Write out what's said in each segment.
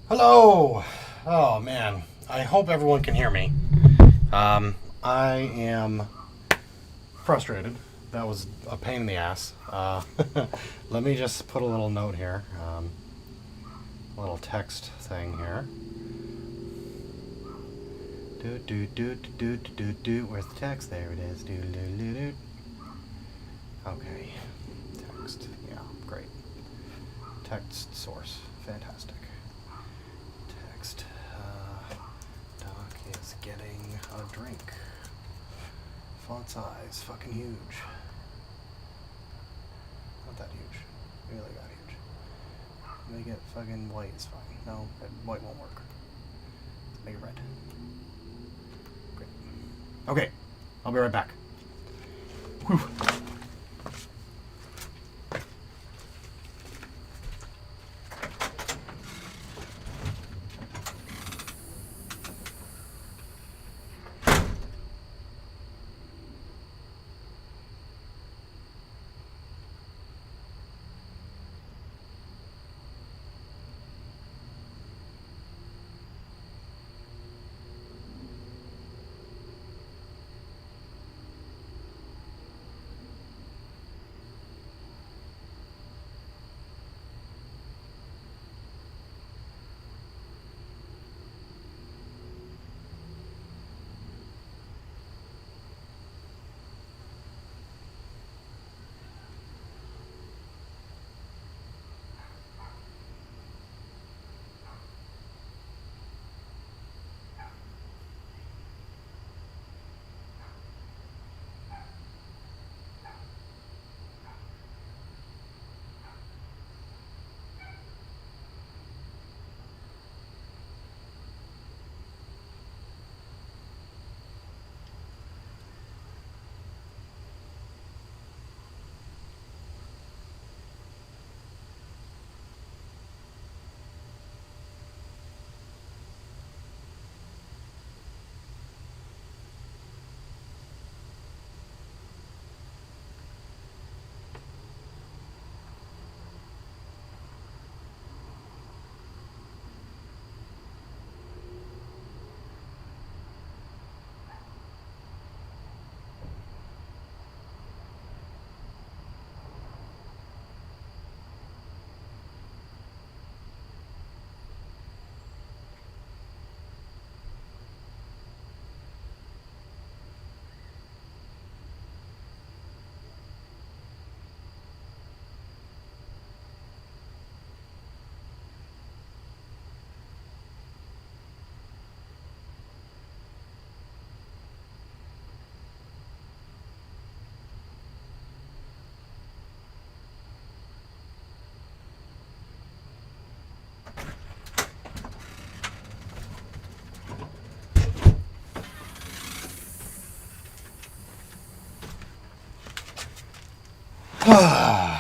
Hello! Oh man, I hope everyone can hear me. I am frustrated. That was a pain in the ass. Let me just put a little note here. A little text thing here. Where's the text? There it is. Okay. Text. Yeah, great. Text source. Fantastic. Text. Doc is getting a drink. Font size. Fucking huge. Not that huge. Really that huge. Make it fucking white is fine. No, white won't work. Let's make it red. Great. Okay. I'll be right back. Whew.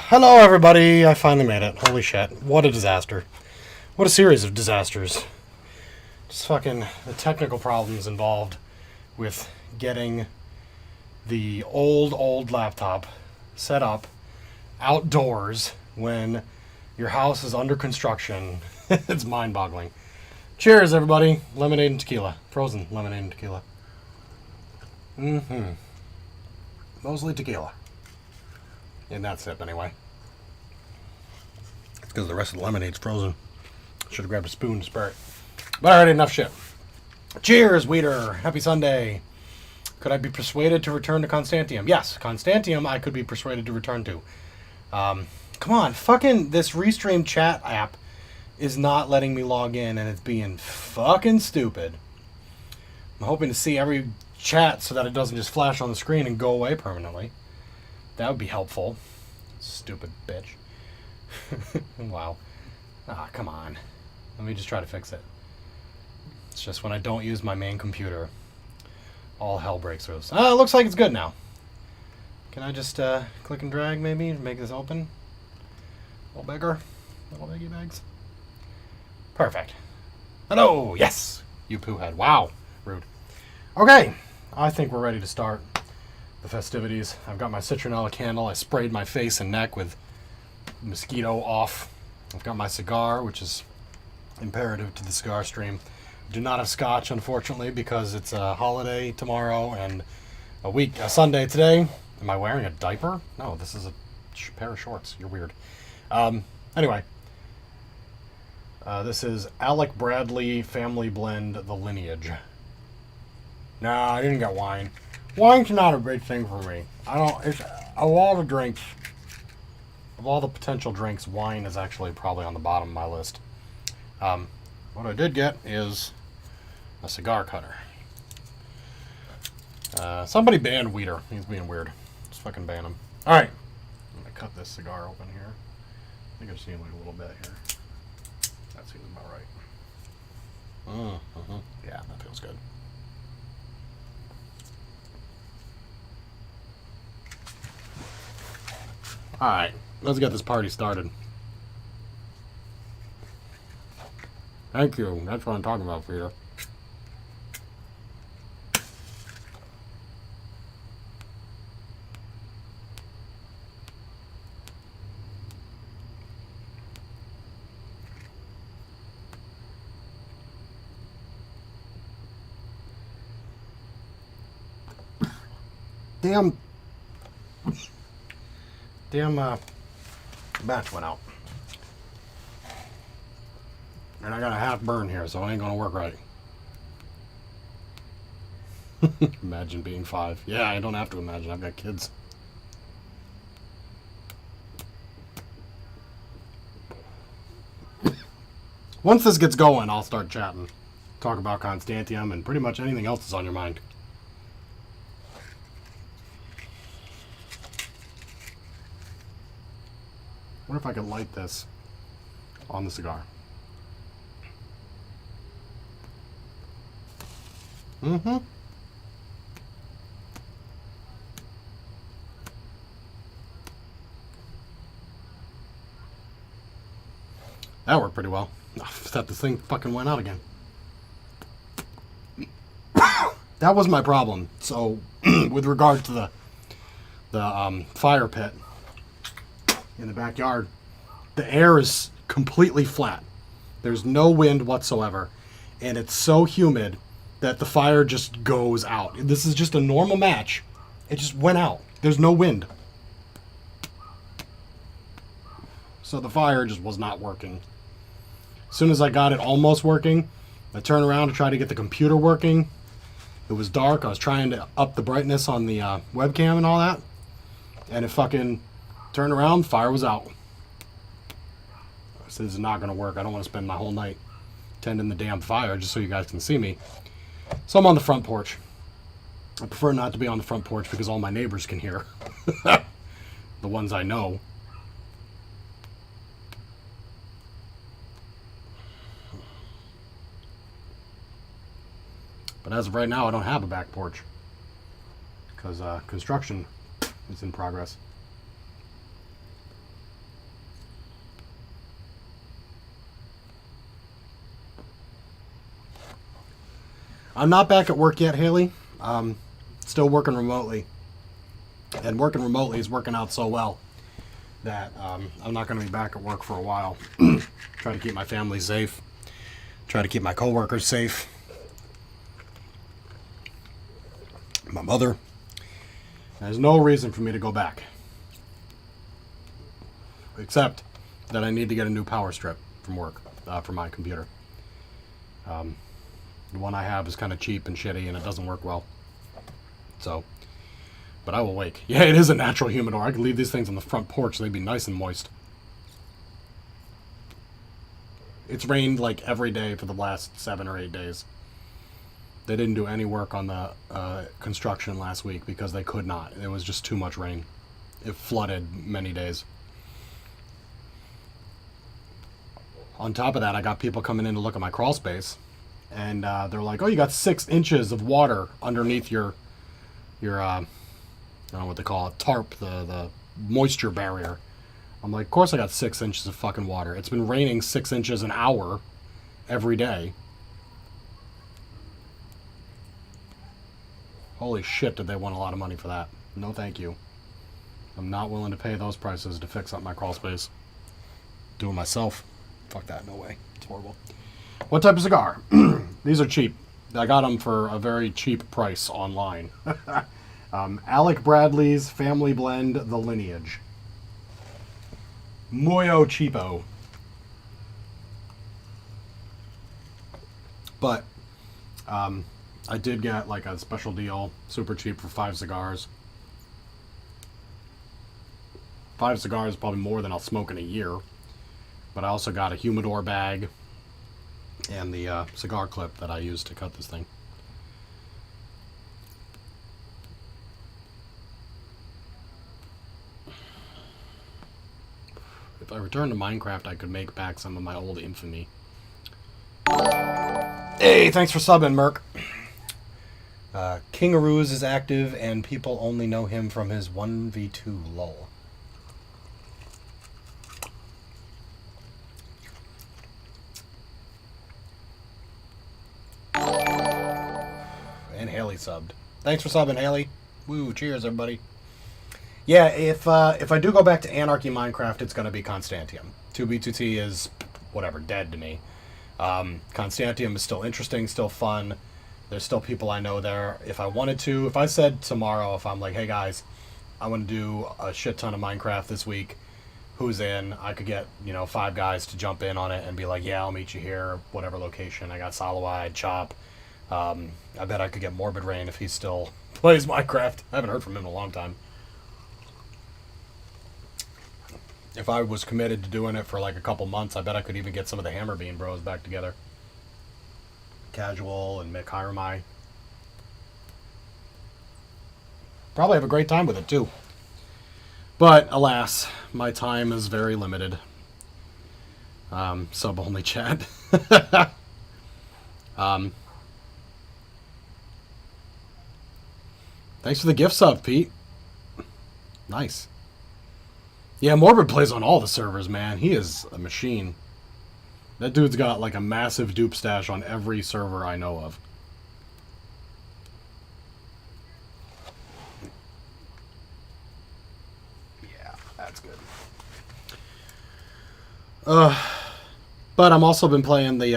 Hello, everybody. I finally made it. Holy shit. What a disaster. What a series of disasters. Just fucking the technical problems involved with getting the old laptop set up outdoors when your house is under construction. It's mind-boggling. Cheers, everybody. Lemonade and tequila. Frozen lemonade and tequila. Mostly tequila. In that sip, anyway. It's because the rest of the lemonade's frozen. Should have grabbed a spoon to spare it. But alright, enough shit. Cheers, Weeder. Happy Sunday. Could I be persuaded to return to Constantium? Yes, Constantium I could be persuaded to return to. Come on, fucking this Restream chat app is not letting me log in, and it's being fucking stupid. I'm hoping to see every chat so that it doesn't just flash on the screen and go away permanently. That would be helpful. Stupid bitch. Wow. Ah, come on. Let me just try to fix it. It's just when I don't use my main computer, all hell breaks loose. Ah, it looks like it's good now. Can I just click and drag maybe to make this open? A little bigger. Little biggie bags. Perfect. Hello! Yes! You poo head. Wow. Rude. Okay. I think we're ready to start the festivities. I've got my citronella candle. I sprayed my face and neck with mosquito off. I've got my cigar, which is imperative to the cigar stream. Do not have scotch, unfortunately, because it's a holiday tomorrow and a Sunday today. Am I wearing a diaper? No, this is a pair of shorts. You're weird. Anyway, this is Alec Bradley Family Blend, The Lineage. Nah, I didn't get wine. Wine's not a big thing for me. It's of all the drinks, of all the potential drinks, wine is actually probably on the bottom of my list. What I did get is a cigar cutter. Somebody ban Weeder. He's being weird. Just fucking ban him. Alright. I'm going to cut this cigar open here. I think I've seen like a little bit here. That seems about right. Yeah, that feels good. Alright, let's get this party started. Thank you. That's what I'm talking about, Peter. Damn match went out. And I got a half burn here, so it ain't gonna work right. Imagine being 5. Yeah, I don't have to imagine. I've got kids. Once this gets going, I'll start chatting. Talk about Constantium and pretty much anything else that's on your mind. What if I could light this on the cigar? That worked pretty well. Except this thing fucking went out again. That was my problem. So, with regard to the fire pit in the backyard, the air is completely flat. There's no wind whatsoever, and it's so humid that the fire just goes out. This is just a normal match. It just went out. There's no wind. So the fire just was not working. As soon as I got it almost working, I turned around to try to get the computer working. It was dark. I was trying to up the brightness on the webcam and all that. And it fucking turned around, fire was out. I said, this is not going to work. I don't want to spend my whole night tending the damn fire just so you guys can see me. So I'm on the front porch. I prefer not to be on the front porch because all my neighbors can hear. The ones I know. But as of right now, I don't have a back porch. Because construction is in progress. I'm not back at work yet, Haley. Still working remotely. And working remotely is working out so well that I'm not going to be back at work for a while. Try to keep my family safe. Try to keep my coworkers safe. My mother. There's no reason for me to go back. Except that I need to get a new power strip from work for my computer. The one I have is kind of cheap and shitty and it doesn't work well. So, but I will wake. Yeah, it is a natural humidor. I could leave these things on the front porch. They'd be nice and moist. It's rained like every day for the last 7 or 8 days. They didn't do any work on the construction last week because they could not. It was just too much rain. It flooded many days. On top of that, I got people coming in to look at my crawl space. And they're like, oh, you got 6 inches of water underneath your I don't know what they call it, tarp, the moisture barrier. I'm like, of course I got 6 inches of fucking water. It's been raining 6 inches an hour every day. Holy shit, did they want a lot of money for that. No thank you. I'm not willing to pay those prices to fix up my crawl space. Do it myself. Fuck that, no way. It's horrible. What type of cigar? These are cheap. I got them for a very cheap price online. Alec Bradley's Family Blend, The Lineage. Moyo cheapo. But I did get like a special deal, super cheap for 5 cigars. 5 cigars is probably more than I'll smoke in a year. But I also got a humidor bag and the cigar clip that I use to cut this thing. If I return to Minecraft, I could make back some of my old infamy. Hey, thanks for subbing, Merc. Kingaroos is active, and people only know him from his 1v2 lol. And Haley subbed. Thanks for subbing, Haley. Woo, cheers, everybody. Yeah, if I do go back to Anarchy Minecraft, it's going to be Constantium. 2B2T is, whatever, dead to me. Constantium is still interesting, still fun. There's still people I know there. If I wanted to, if I said tomorrow, if I'm like, hey guys, I want to do a shit ton of Minecraft this week, who's in? I could get, 5 guys to jump in on it and be like, yeah, I'll meet you here, whatever location. I got Solowide, Chop. I bet I could get Morbid Rain if he still plays Minecraft. I haven't heard from him in a long time. If I was committed to doing it for like a couple months, I bet I could even get some of the Hammerbean bros back together. Casual and Mick Hiromai. Probably have a great time with it too. But alas, my time is very limited. Sub only chat. Thanks for the gift sub, Pete. Nice. Yeah, Morbid plays on all the servers, man. He is a machine. That dude's got like a massive dupe stash on every server I know of. Yeah, that's good. But I'm also been playing the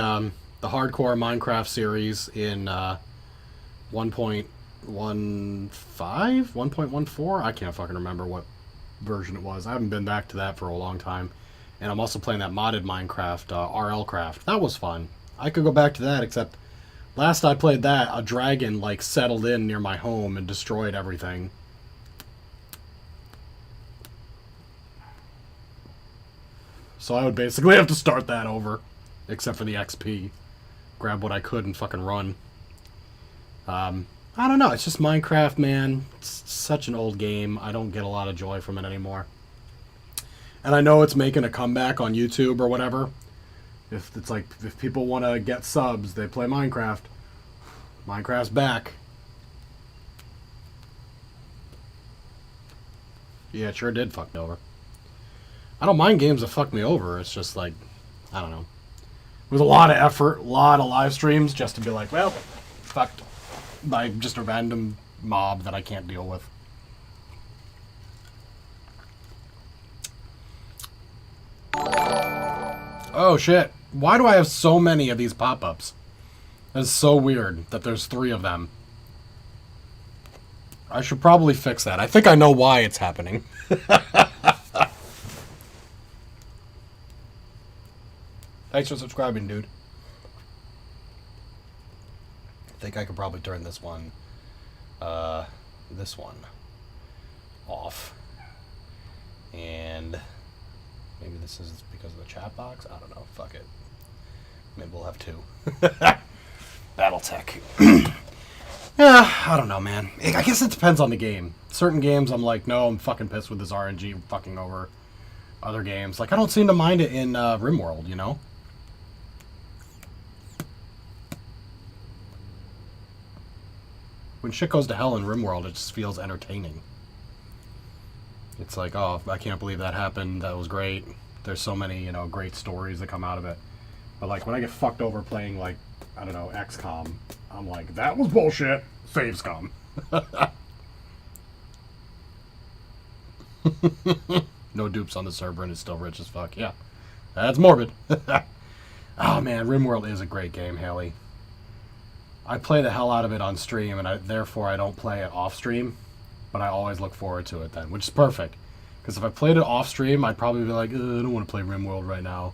hardcore Minecraft series in 1.15, 1.14. I can't fucking remember what version it was. I haven't been back to that for a long time. And I'm also playing that modded Minecraft, RL Craft. That was fun. I could go back to that, except last I played that, a dragon like settled in near my home and destroyed everything. So I would basically have to start that over, except for the XP. Grab what I could and fucking run. I don't know. It's just Minecraft, man. It's such an old game. I don't get a lot of joy from it anymore. And I know it's making a comeback on YouTube or whatever. If it's like, if people want to get subs, they play Minecraft. Minecraft's back. Yeah, it sure did fuck me over. I don't mind games that fuck me over. It's just like, I don't know. It was a lot of effort, a lot of live streams just to be like, well, fucked by just a random mob that I can't deal with. Oh shit. Why do I have so many of these pop-ups? That's so weird that there's 3 of them. I should probably fix that. I think I know why it's happening. Thanks for subscribing, dude. I think I could probably turn this one off. And maybe this is because of the chat box. I don't know. Fuck it. Maybe we'll have 2. Battletech. Yeah, I don't know, man. I guess it depends on the game. Certain games I'm like, no, I'm fucking pissed with this RNG fucking over. Other games, like, I don't seem to mind it in RimWorld, you know? When shit goes to hell in RimWorld, it just feels entertaining. It's like, oh, I can't believe that happened. That was great. There's so many, great stories that come out of it. But, like, when I get fucked over playing, like, I don't know, XCOM, I'm like, that was bullshit. Save scum. No dupes on the server and it's still rich as fuck. Yeah. That's morbid. Oh man, RimWorld is a great game, Haley. I play the hell out of it on stream, and therefore I don't play it off stream, but I always look forward to it then, which is perfect. Because if I played it off stream, I'd probably be like, I don't want to play RimWorld right now,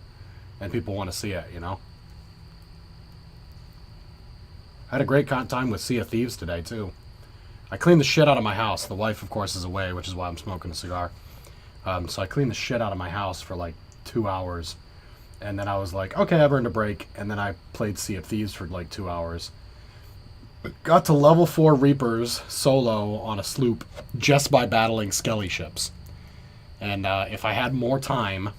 and people want to see it, you know? I had a great time with Sea of Thieves today, too. I cleaned the shit out of my house. The wife, of course, is away, which is why I'm smoking a cigar. So I cleaned the shit out of my house for like 2 hours. And then I was like, okay, I've earned a break. And then I played Sea of Thieves for like 2 hours. Got to level 4 Reapers solo on a sloop just by battling Skelly ships. And if I had more time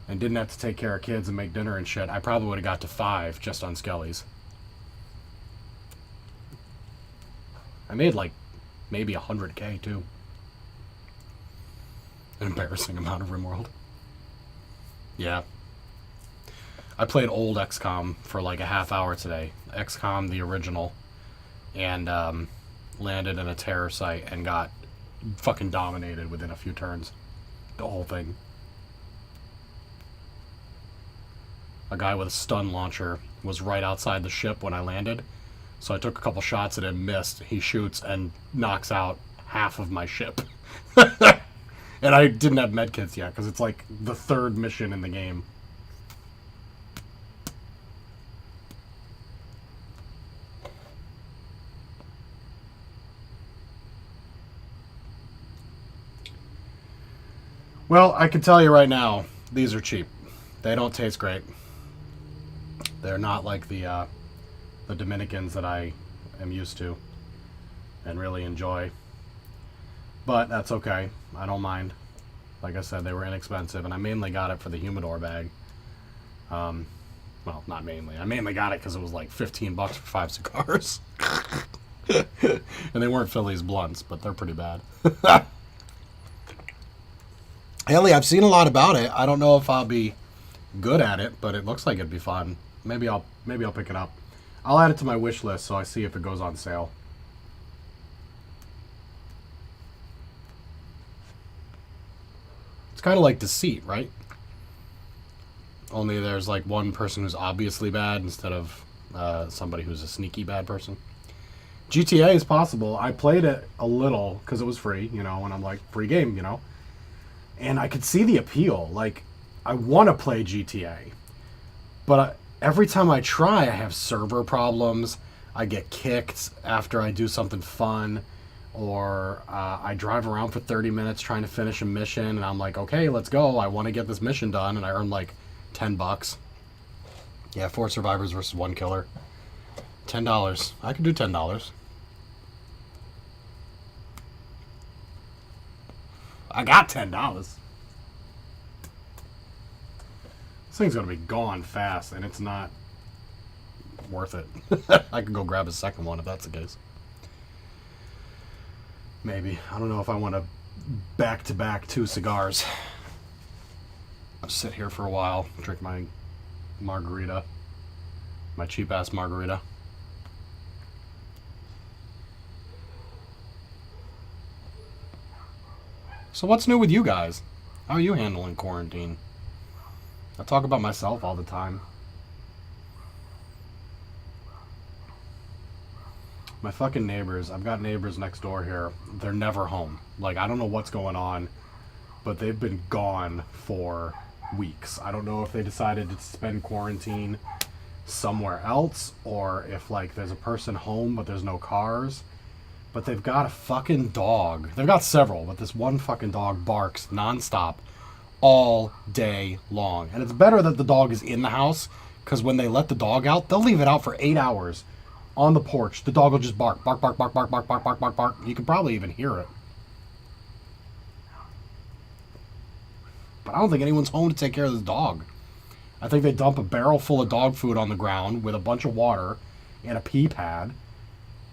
and didn't have to take care of kids and make dinner and shit, I probably would have got to 5 just on Skellies. I made like maybe 100K too. An embarrassing amount of RimWorld. Yeah. I played old XCOM for like a half hour today. XCOM, the original. And landed in a terror site and got fucking dominated within a few turns. The whole thing. A guy with a stun launcher was right outside the ship when I landed. So I took a couple shots at him, missed. He shoots and knocks out half of my ship. And I didn't have medkits yet, because it's like the 3rd mission in the game. Well, I can tell you right now, these are cheap. They don't taste great. They're not like the Dominicans that I am used to and really enjoy. But that's okay. I don't mind. Like I said, they were inexpensive, and I mainly got it for the humidor bag. Well, not mainly. I mainly got it because it was like $15 for 5 cigars. And they weren't Phillies blunts, but they're pretty bad. Haley, I've seen a lot about it. I don't know if I'll be good at it, but it looks like it'd be fun. Maybe I'll pick it up. I'll add it to my wish list so I see if it goes on sale. It's kind of like Deceit, right? Only there's like one person who's obviously bad instead of somebody who's a sneaky bad person. GTA is possible. I played it a little because it was free, you know, and I'm like, free game, you know. And I could see the appeal. Like, I want to play GTA. But every time I try, I have server problems. I get kicked after I do something fun. Or I drive around for 30 minutes trying to finish a mission. And I'm like, okay, let's go. I want to get this mission done. And I earn like $10. Yeah, 4 survivors versus 1 killer. $10. I could do $10. I got $10. This thing's gonna be gone fast, and it's not worth it. I could go grab a second one if that's the case. Maybe. I don't know if I want to back-to-back 2 cigars. I'll sit here for a while, drink my margarita. My cheap-ass margarita. So what's new with you guys? How are you handling quarantine? I talk about myself all the time. My fucking neighbors, I've got neighbors next door here. They're never home. Like, I don't know what's going on, but they've been gone for weeks. I don't know if they decided to spend quarantine somewhere else, or if, like, there's a person home but there's no cars. But they've got a fucking dog. They've got several, but this one fucking dog barks nonstop all day long. And it's better that the dog is in the house, because when they let the dog out, they'll leave it out for 8 hours on the porch. The dog will just bark, bark, bark, bark, bark, bark, bark, bark, bark, bark. You can probably even hear it. But I don't think anyone's home to take care of this dog. I think they dump a barrel full of dog food on the ground with a bunch of water and a pee pad,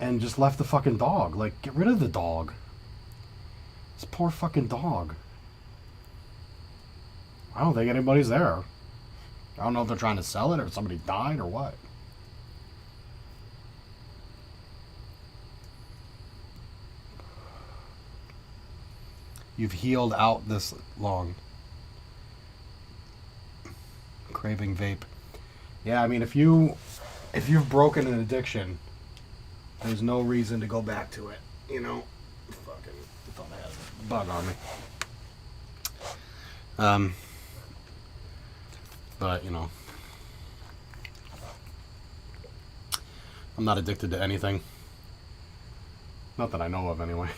and just left the fucking dog. Like, get rid of the dog. This poor fucking dog. I don't think anybody's there. I don't know if they're trying to sell it or if somebody died or what. You've healed out this long. Craving vape. Yeah, I mean, if you've broken an addiction, there's no reason to go back to it. You know, fucking thought I had a bug on me. But you know, I'm not addicted to anything. Not that I know of, anyway.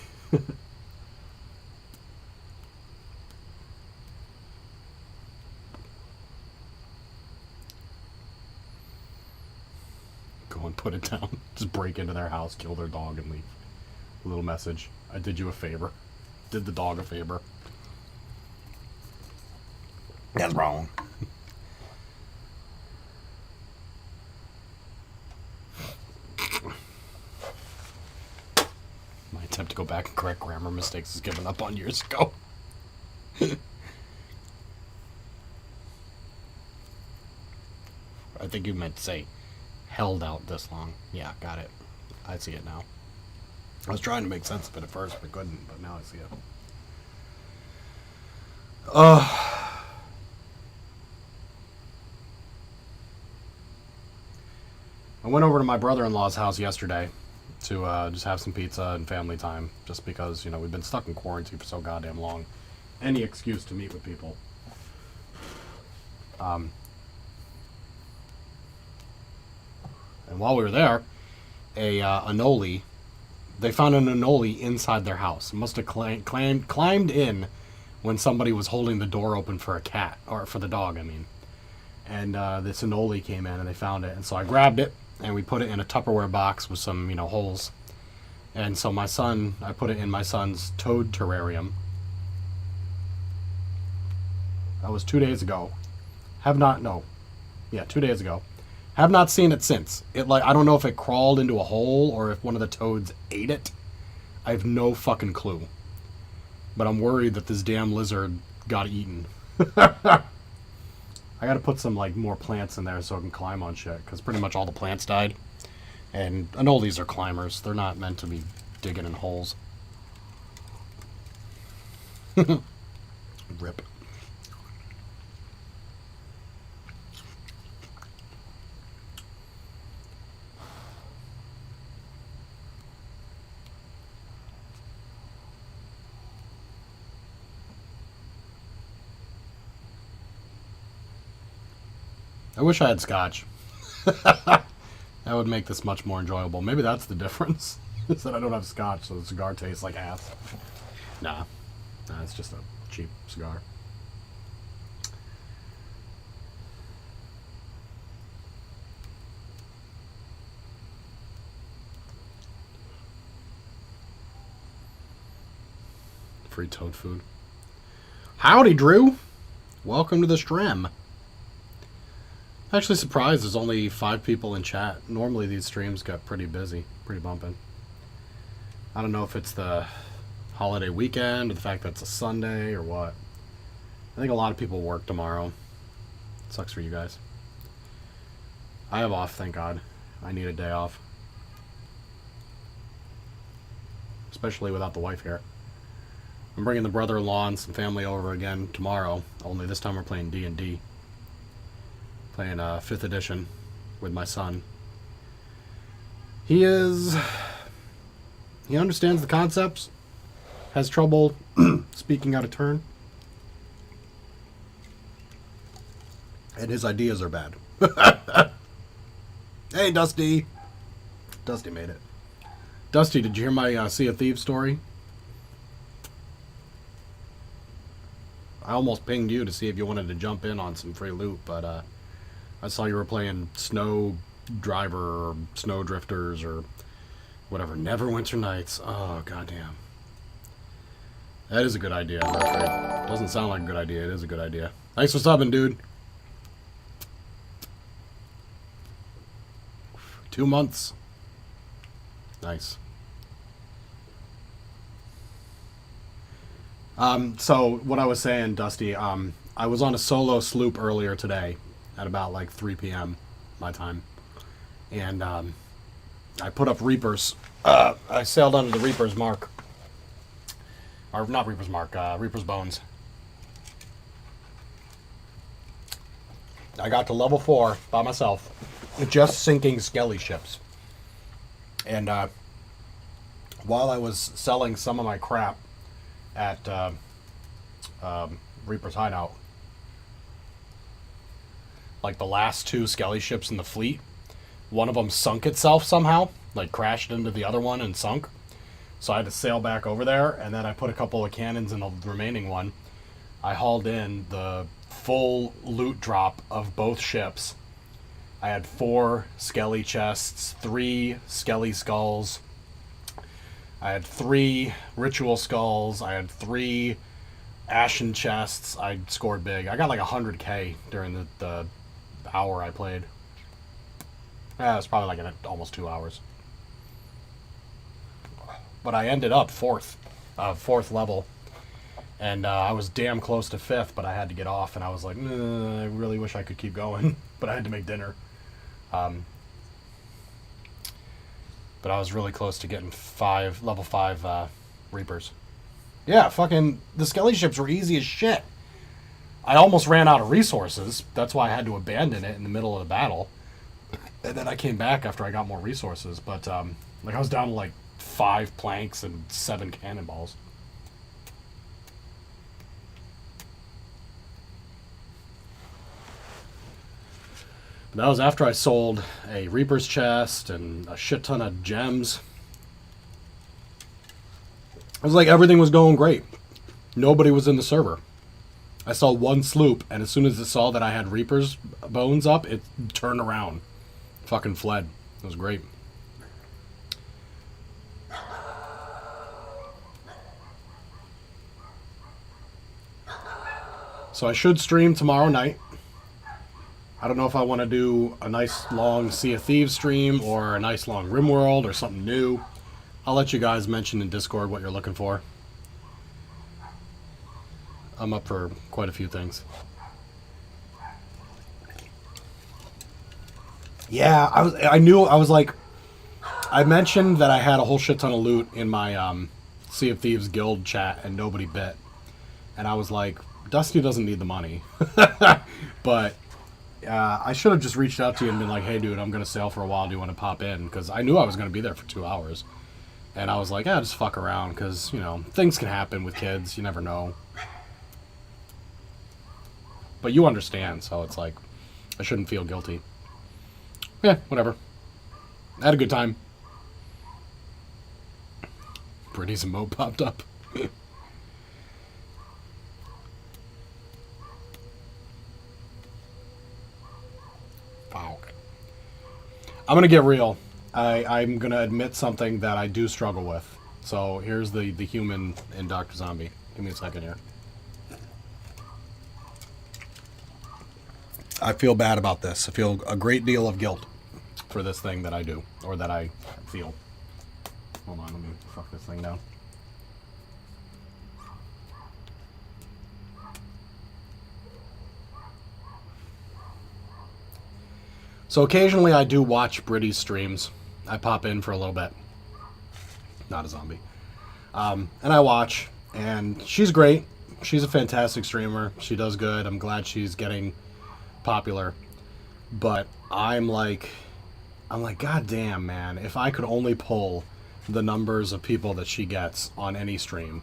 Go and put it down. Just break into their house, kill their dog, and leave. A little message. I did you a favor. Did the dog a favor. That's wrong. My attempt to go back and correct grammar mistakes is given up on years ago. I think you meant to say held out this long. Yeah, got it. I see it now. I was trying to make sense of it at first, but couldn't, but now I see it. I went over to my brother-in-law's house yesterday to just have some pizza and family time, just because, you know, we've been stuck in quarantine for so goddamn long. Any excuse to meet with people. And while we were there, a anole, they found an anole inside their house. It must have climbed in when somebody was holding the door open for a cat, or for the dog, I mean. And this anole came in and they found it. And so I grabbed it and we put it in a Tupperware box with some, you know, holes. And so I put it in my son's toad terrarium. That was 2 days ago. 2 days ago. Have not seen it since. I don't know if it crawled into a hole or if one of the toads ate it. I have no fucking clue. But I'm worried that this damn lizard got eaten. I gotta put some, more plants in there so it can climb on shit, because pretty much all the plants died. And anoles are climbers. They're not meant to be digging in holes. Rip. I wish I had scotch. That would make this much more enjoyable. Maybe that's the difference. Is that I don't have scotch, so the cigar tastes like ass. Nah, it's just a cheap cigar. Free toad food. Howdy, Drew. Welcome to the stream. Actually surprised there's only 5 people in chat. Normally these streams get pretty busy, pretty bumping. I don't know if it's the holiday weekend or the fact that it's a Sunday or what. I think a lot of people work tomorrow. Sucks for you guys. I have off, thank God. I need a day off. Especially without the wife here. I'm bringing the brother-in-law and some family over again tomorrow. Only this time we're playing D&D. Playing 5th edition with my son. He understands the concepts. Has trouble speaking out of turn. And his ideas are bad. Hey, Dusty. Dusty made it. Dusty, did you hear my Sea of Thieves story? I almost pinged you to see if you wanted to jump in on some free loot, but I saw you were playing Snow Driver or Snow Drifters or whatever. Neverwinter Nights. Oh, goddamn. That is a good idea. Doesn't sound like a good idea. It is a good idea. Thanks for subbing, dude. 2 months. Nice. So, what I was saying, Dusty, I was on a solo sloop earlier today. At about 3 p.m. my time. And I put up Reaper's. I sailed under the Reaper's mark. Or not Reaper's mark, Reaper's bones. I got to level 4 by myself, just sinking skelly ships. And while I was selling some of my crap at Reaper's Hideout, like the last 2 skelly ships in the fleet, one of them sunk itself somehow, like crashed into the other one and sunk. So I had to sail back over there, and then I put a couple of cannons in the remaining one. I hauled in the full loot drop of both ships. I had 4 skelly chests, 3 skelly skulls. I had 3 ritual skulls. I had 3 ashen chests. I scored big. I got like 100k during the hour I played. Yeah, it was probably like almost 2 hours. But I ended up 4th level. And I was damn close to 5th, but I had to get off. And I was like, I really wish I could keep going. But I had to make dinner. But I was really close to getting level 5 Reapers. Yeah, fucking, the skelly ships were easy as shit. I almost ran out of resources. That's why I had to abandon it in the middle of the battle. And then I came back after I got more resources. But, like, I was down to, like, 5 planks and 7 cannonballs. But that was after I sold a Reaper's chest and a shit ton of gems. It was like everything was going great. Nobody was in the server. I saw one sloop, and as soon as it saw that I had Reaper's bones up, it turned around. Fucking fled. It was great. So I should stream tomorrow night. I don't know if I want to do a nice long Sea of Thieves stream or a nice long RimWorld or something new. I'll let you guys mention in Discord what you're looking for. I'm up for quite a few things. Yeah, I mentioned that I had a whole shit ton of loot in my Sea of Thieves guild chat and nobody bit. And I was like, Dusty doesn't need the money. But I should have just reached out to you and been like, hey dude, I'm going to sail for a while. Do you want to pop in? Because I knew I was going to be there for 2 hours. And I was like, yeah, just fuck around. Because, you know, things can happen with kids. You never know. But you understand. So it's like, I shouldn't feel guilty. Yeah, whatever. I had a good time. Brittany's emote popped up. Wow. I'm going to get real. I'm going to admit something that I do struggle with. So here's the human in Doctrzombie. Give me a second here. I feel bad about this. I feel a great deal of guilt for this thing that I do, or that I feel. Hold on, let me fuck this thing down. So occasionally I do watch Britty's streams. I pop in for a little bit. Not a zombie. And I watch, and she's great. She's a fantastic streamer. She does good. I'm glad she's getting popular. But I'm like, God damn, man. If I could only pull the numbers of people that she gets on any stream.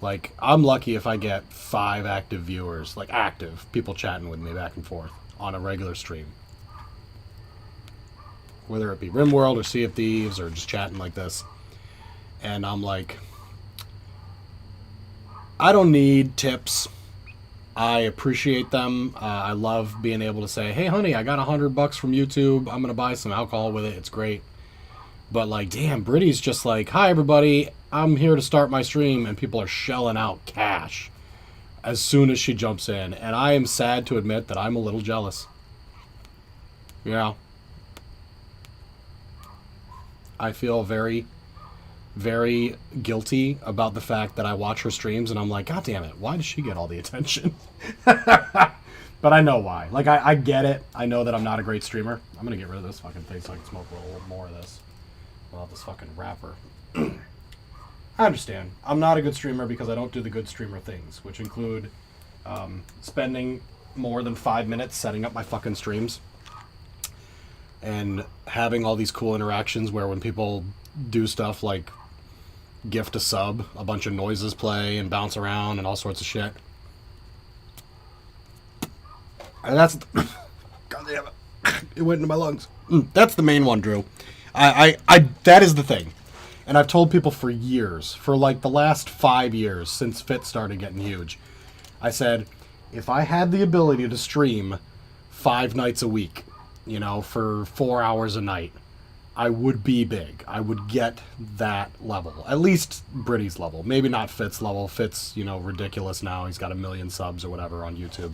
Like, I'm lucky if I get 5 active viewers. Like, active. People chatting with me back and forth on a regular stream. Whether it be RimWorld or Sea of Thieves or just chatting like this. And I'm like, I don't need tips. I appreciate them. I love being able to say, hey, honey, I got $100 from YouTube. I'm going to buy some alcohol with it. It's great. But, like, damn, Britty's just like, hi, everybody. I'm here to start my stream. And people are shelling out cash as soon as she jumps in. And I am sad to admit that I'm a little jealous. Yeah. I feel very, very guilty about the fact that I watch her streams and I'm like, God damn it, why does she get all the attention? But I know why. Like, I get it. I know that I'm not a great streamer. I'm going to get rid of this fucking thing so I can smoke a little more of this without this fucking wrapper. I understand. I'm not a good streamer because I don't do the good streamer things, which include spending more than 5 minutes setting up my fucking streams and having all these cool interactions where when people do stuff like gift a sub, a bunch of noises play and bounce around and all sorts of shit. And that's... God damn it. It went into my lungs. That's the main one, Drew. That is the thing. And I've told people for years, for like the last 5 years since Fit started getting huge, I said, if I had the ability to stream 5 nights a week, you know, for 4 hours a night, I would be big. I would get that level. At least Britty's level. Maybe not Fit's level. Fit's, you know, ridiculous now. He's got 1 million subs or whatever on YouTube.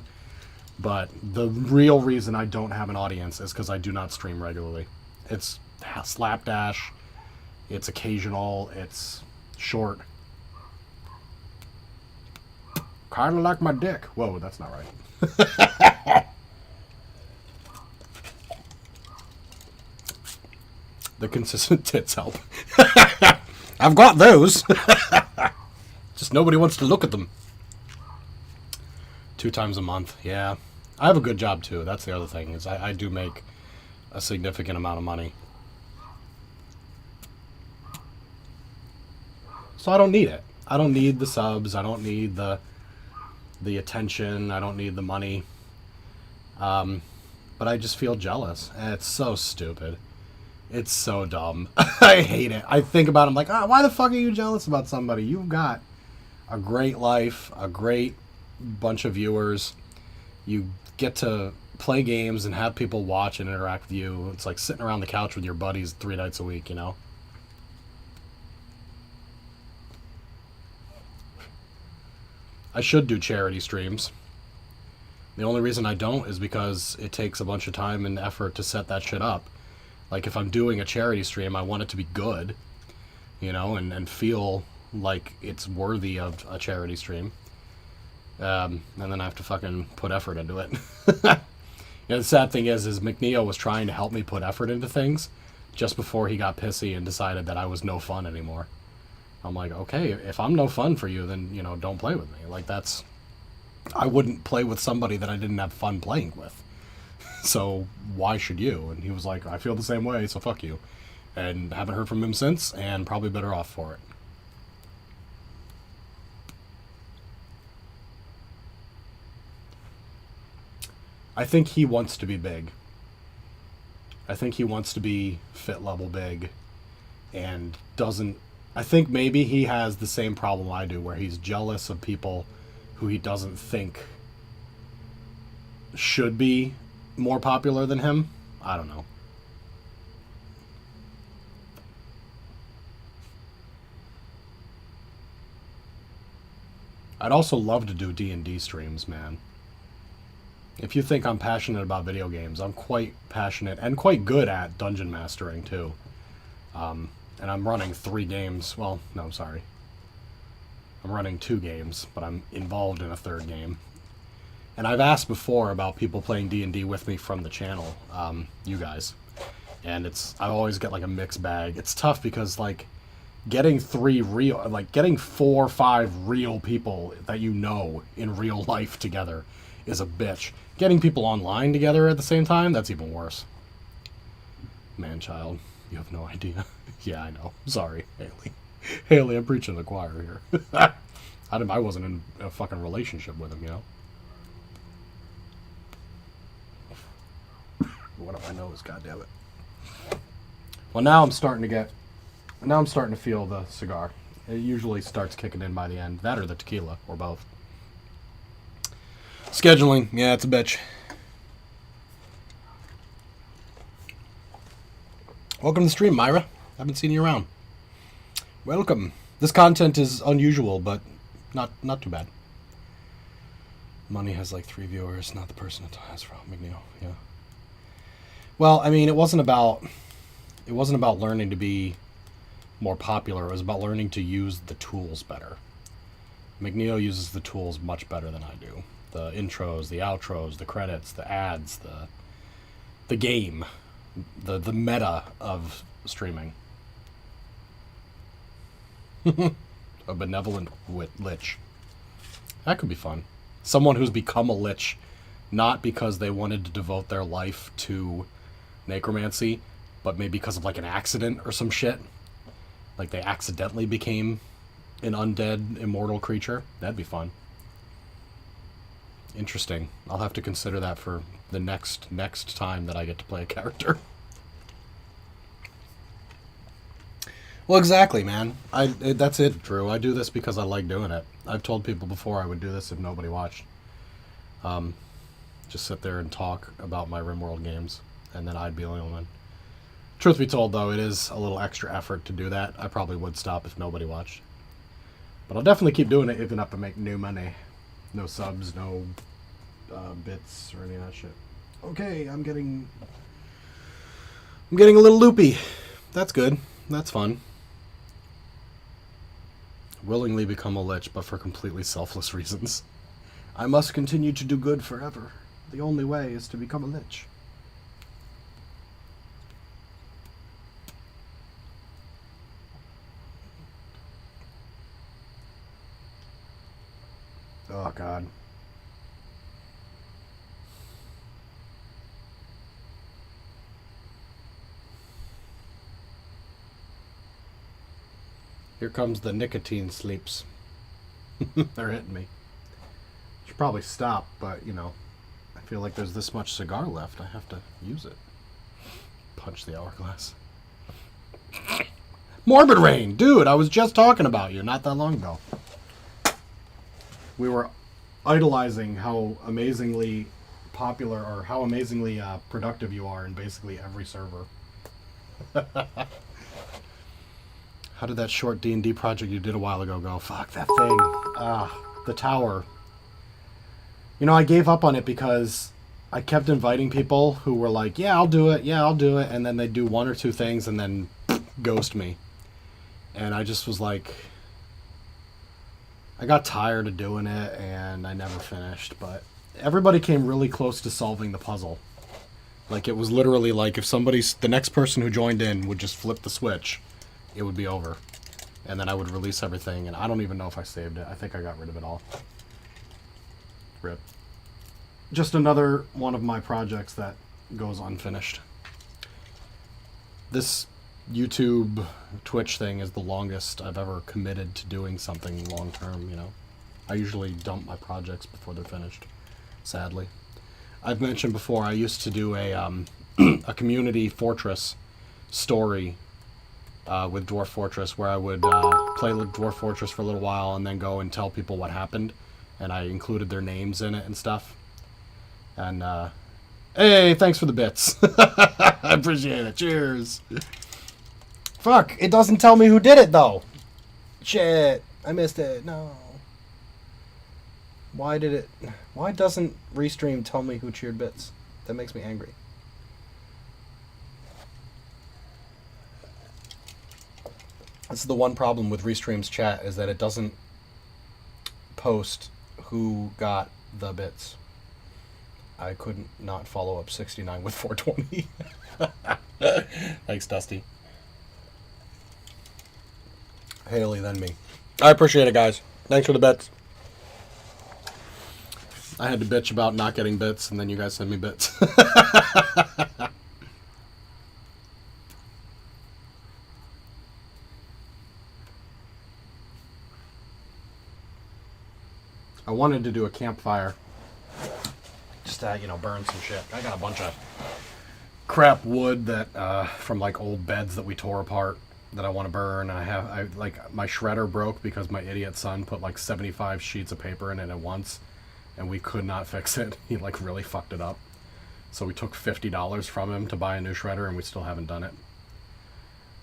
But the real reason I don't have an audience is because I do not stream regularly. It's slapdash. It's occasional. It's short. Kind of like my dick. Whoa, that's not right. The consistent tits help. I've got those. Just nobody wants to look at them. 2 times a month. Yeah. I have a good job too. That's the other thing, is I do make a significant amount of money. So I don't need it. I don't need the subs. I don't need the attention. I don't need the money. But I just feel jealous. And it's so stupid. It's so dumb. I hate it. I think about it, I'm like, why the fuck are you jealous about somebody? You've got a great life, a great bunch of viewers. You get to play games and have people watch and interact with you. It's like sitting around the couch with your buddies 3 nights a week, you know? I should do charity streams. The only reason I don't is because it takes a bunch of time and effort to set that shit up. Like, if I'm doing a charity stream, I want it to be good, you know, and feel like it's worthy of a charity stream. And then I have to fucking put effort into it. You know, the sad thing is McNeil was trying to help me put effort into things just before he got pissy and decided that I was no fun anymore. I'm like, okay, if I'm no fun for you, then, you know, don't play with me. Like, that's... I wouldn't play with somebody that I didn't have fun playing with. So why should you? And he was like, I feel the same way, so fuck you. And haven't heard from him since, and probably better off for it. I think he wants to be big. I think he wants to be Fit level big, and doesn't... I think maybe he has the same problem I do, where he's jealous of people who he doesn't think should be more popular than him. I don't know. I'd also love to do D&D streams, man. If you think I'm passionate about video games, I'm quite passionate and quite good at dungeon mastering, too. And I'm running 3 games. Well, no, I'm sorry. I'm running 2 games, but I'm involved in a 3rd game. And I've asked before about people playing D&D with me from the channel, you guys. And I always get like a mixed bag. It's tough because like getting 4 or 5 real people that you know in real life together is a bitch. Getting people online together at the same time, that's even worse. Man, child, you have no idea. Yeah, I know. Sorry, Haley. Haley, I'm preaching the choir here. I wasn't in a fucking relationship with him, you know? What up my nose, goddammit. Well, now I'm starting to feel the cigar. It usually starts kicking in by the end. That or the tequila, or both. Scheduling, yeah, it's a bitch. Welcome to the stream, Myra. Haven't seen you around. Welcome. This content is unusual, but not too bad. Money has like 3 viewers, not the person it has from McNeil. Yeah. Well, I mean, it wasn't about learning to be more popular. It was about learning to use the tools better. McNeil uses the tools much better than I do. The intros, the outros, the credits, the ads, the game, the meta of streaming. A benevolent lich. That could be fun. Someone who's become a lich not because they wanted to devote their life to necromancy, but maybe because of like an accident or some shit. Like they accidentally became an undead, immortal creature. That'd be fun. Interesting. I'll have to consider that for the next time that I get to play a character. Well, exactly, man. That's it, Drew. I do this because I like doing it. I've told people before I would do this if nobody watched. Just sit there and talk about my RimWorld games, and then I'd be the only one. Truth be told, though, it is a little extra effort to do that. I probably would stop if nobody watched. But I'll definitely keep doing it even up to make new money. No subs, no bits, or any of that shit. Okay, I'm getting a little loopy. That's good. That's fun. Willingly become a lich, but for completely selfless reasons. I must continue to do good forever. The only way is to become a lich. Oh, God. Here comes the nicotine sleeps. They're hitting me. Should probably stop, but, you know, I feel like there's this much cigar left. I have to use it. Punch the hourglass. Morbid Rain! Dude, I was just talking about you not that long ago. We were idolizing how amazingly popular or how amazingly productive you are in basically every server. How did that short D&D project you did a while ago go? Fuck, that thing. The tower. You know, I gave up on it because I kept inviting people who were like, yeah, I'll do it, and then they'd do one or two things and then ghost me. And I just was like, I got tired of doing it and I never finished, but everybody came really close to solving the puzzle. Like, it was literally like if the next person who joined in would just flip the switch, it would be over. And then I would release everything, and I don't even know if I saved it. I think I got rid of it all. RIP. Just another one of my projects that goes unfinished. This YouTube, Twitch thing is the longest I've ever committed to doing something long term, you know. I usually dump my projects before they're finished, sadly. I've mentioned before I used to do a a community fortress story with Dwarf Fortress, where I would play Dwarf Fortress for a little while and then go and tell people what happened, and I included their names in it and stuff. And hey, thanks for the bits. I appreciate it. Cheers. Fuck, it doesn't tell me who did it though. Shit, I missed it. No. Why doesn't Restream tell me who cheered bits? That makes me angry. This is the one problem with Restream's chat, is that it doesn't post who got the bits. I couldn't not follow up 69 with 420. Thanks, Dusty. Haley, then me. I appreciate it, guys. Thanks for the bits. I had to bitch about not getting bits, and then you guys sent me bits. I wanted to do a campfire. Just to, you know, burn some shit. I got a bunch of crap wood that from like old beds that we tore apart that I want to burn. And like my shredder broke because my idiot son put like 75 sheets of paper in it at once, and we could not fix it. He like really fucked it up. So we took $50 from him to buy a new shredder, and we still haven't done it.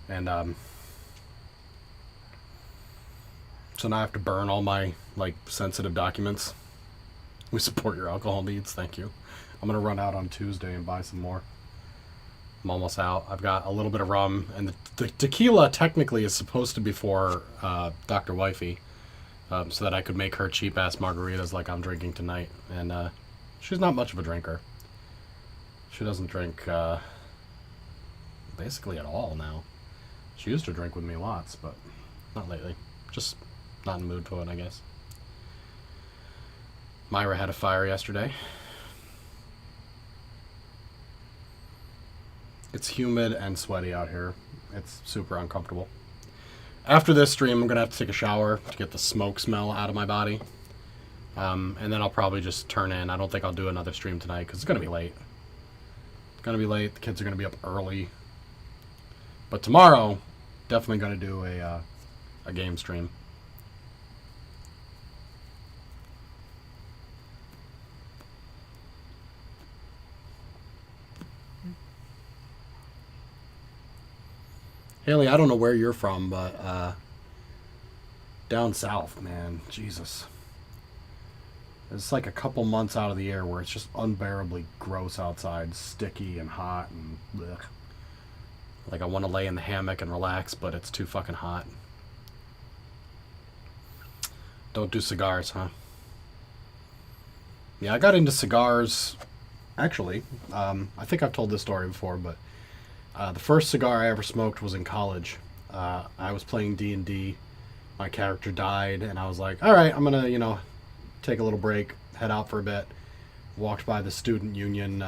And so now I have to burn all my like sensitive documents. We support your alcohol needs, thank you. I'm gonna run out on Tuesday and buy some more. I'm almost out. I've got a little bit of rum, and the tequila technically is supposed to be for Dr. Wifey, so that I could make her cheap ass margaritas like I'm drinking tonight. And she's not much of a drinker. She doesn't drink basically at all now. She used to drink with me lots, but not lately. Just not in the mood for it, I guess. Myra had a fire yesterday. It's humid and sweaty out here. It's super uncomfortable. After this stream, I'm going to have to take a shower to get the smoke smell out of my body. And then I'll probably just turn in. I don't think I'll do another stream tonight because it's going to be late. It's going to be late. The kids are going to be up early. But tomorrow, definitely going to do a game stream. Haley, I don't know where you're from, but down south, man, Jesus. It's like a couple months out of the year where it's just unbearably gross outside, sticky and hot, and blech. Like I want to lay in the hammock and relax, but it's too fucking hot. Don't do cigars, huh? Yeah, I got into cigars, actually. I think I've told this story before, but the first cigar I ever smoked was in college. I was playing D&D. My character died, and I was like, all right, I'm going to, take a little break, head out for a bit. Walked by the student union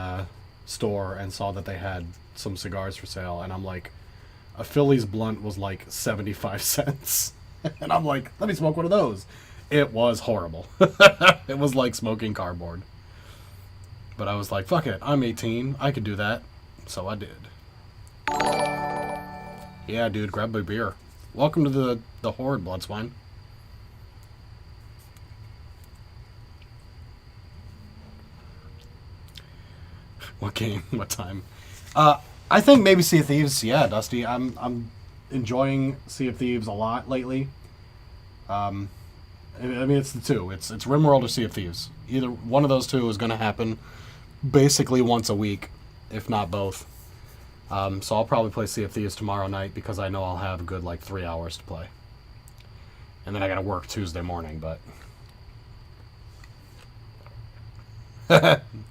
store and saw that they had some cigars for sale, and I'm like, a Phillies blunt was like 75 cents. And I'm like, let me smoke one of those. It was horrible. It was like smoking cardboard. But I was like, fuck it, I'm 18, I could do that. So I did. Yeah, dude, grab a beer. Welcome to the Horde, Bloodswine. What game? What time? I think maybe Sea of Thieves. Yeah, Dusty. I'm enjoying Sea of Thieves a lot lately. I mean, it's the two. It's RimWorld or Sea of Thieves. Either one of those two is going to happen basically once a week, if not both. So I'll probably play Sea of Thieves tomorrow night because I know I'll have a good, 3 hours to play. And then I gotta work Tuesday morning, but...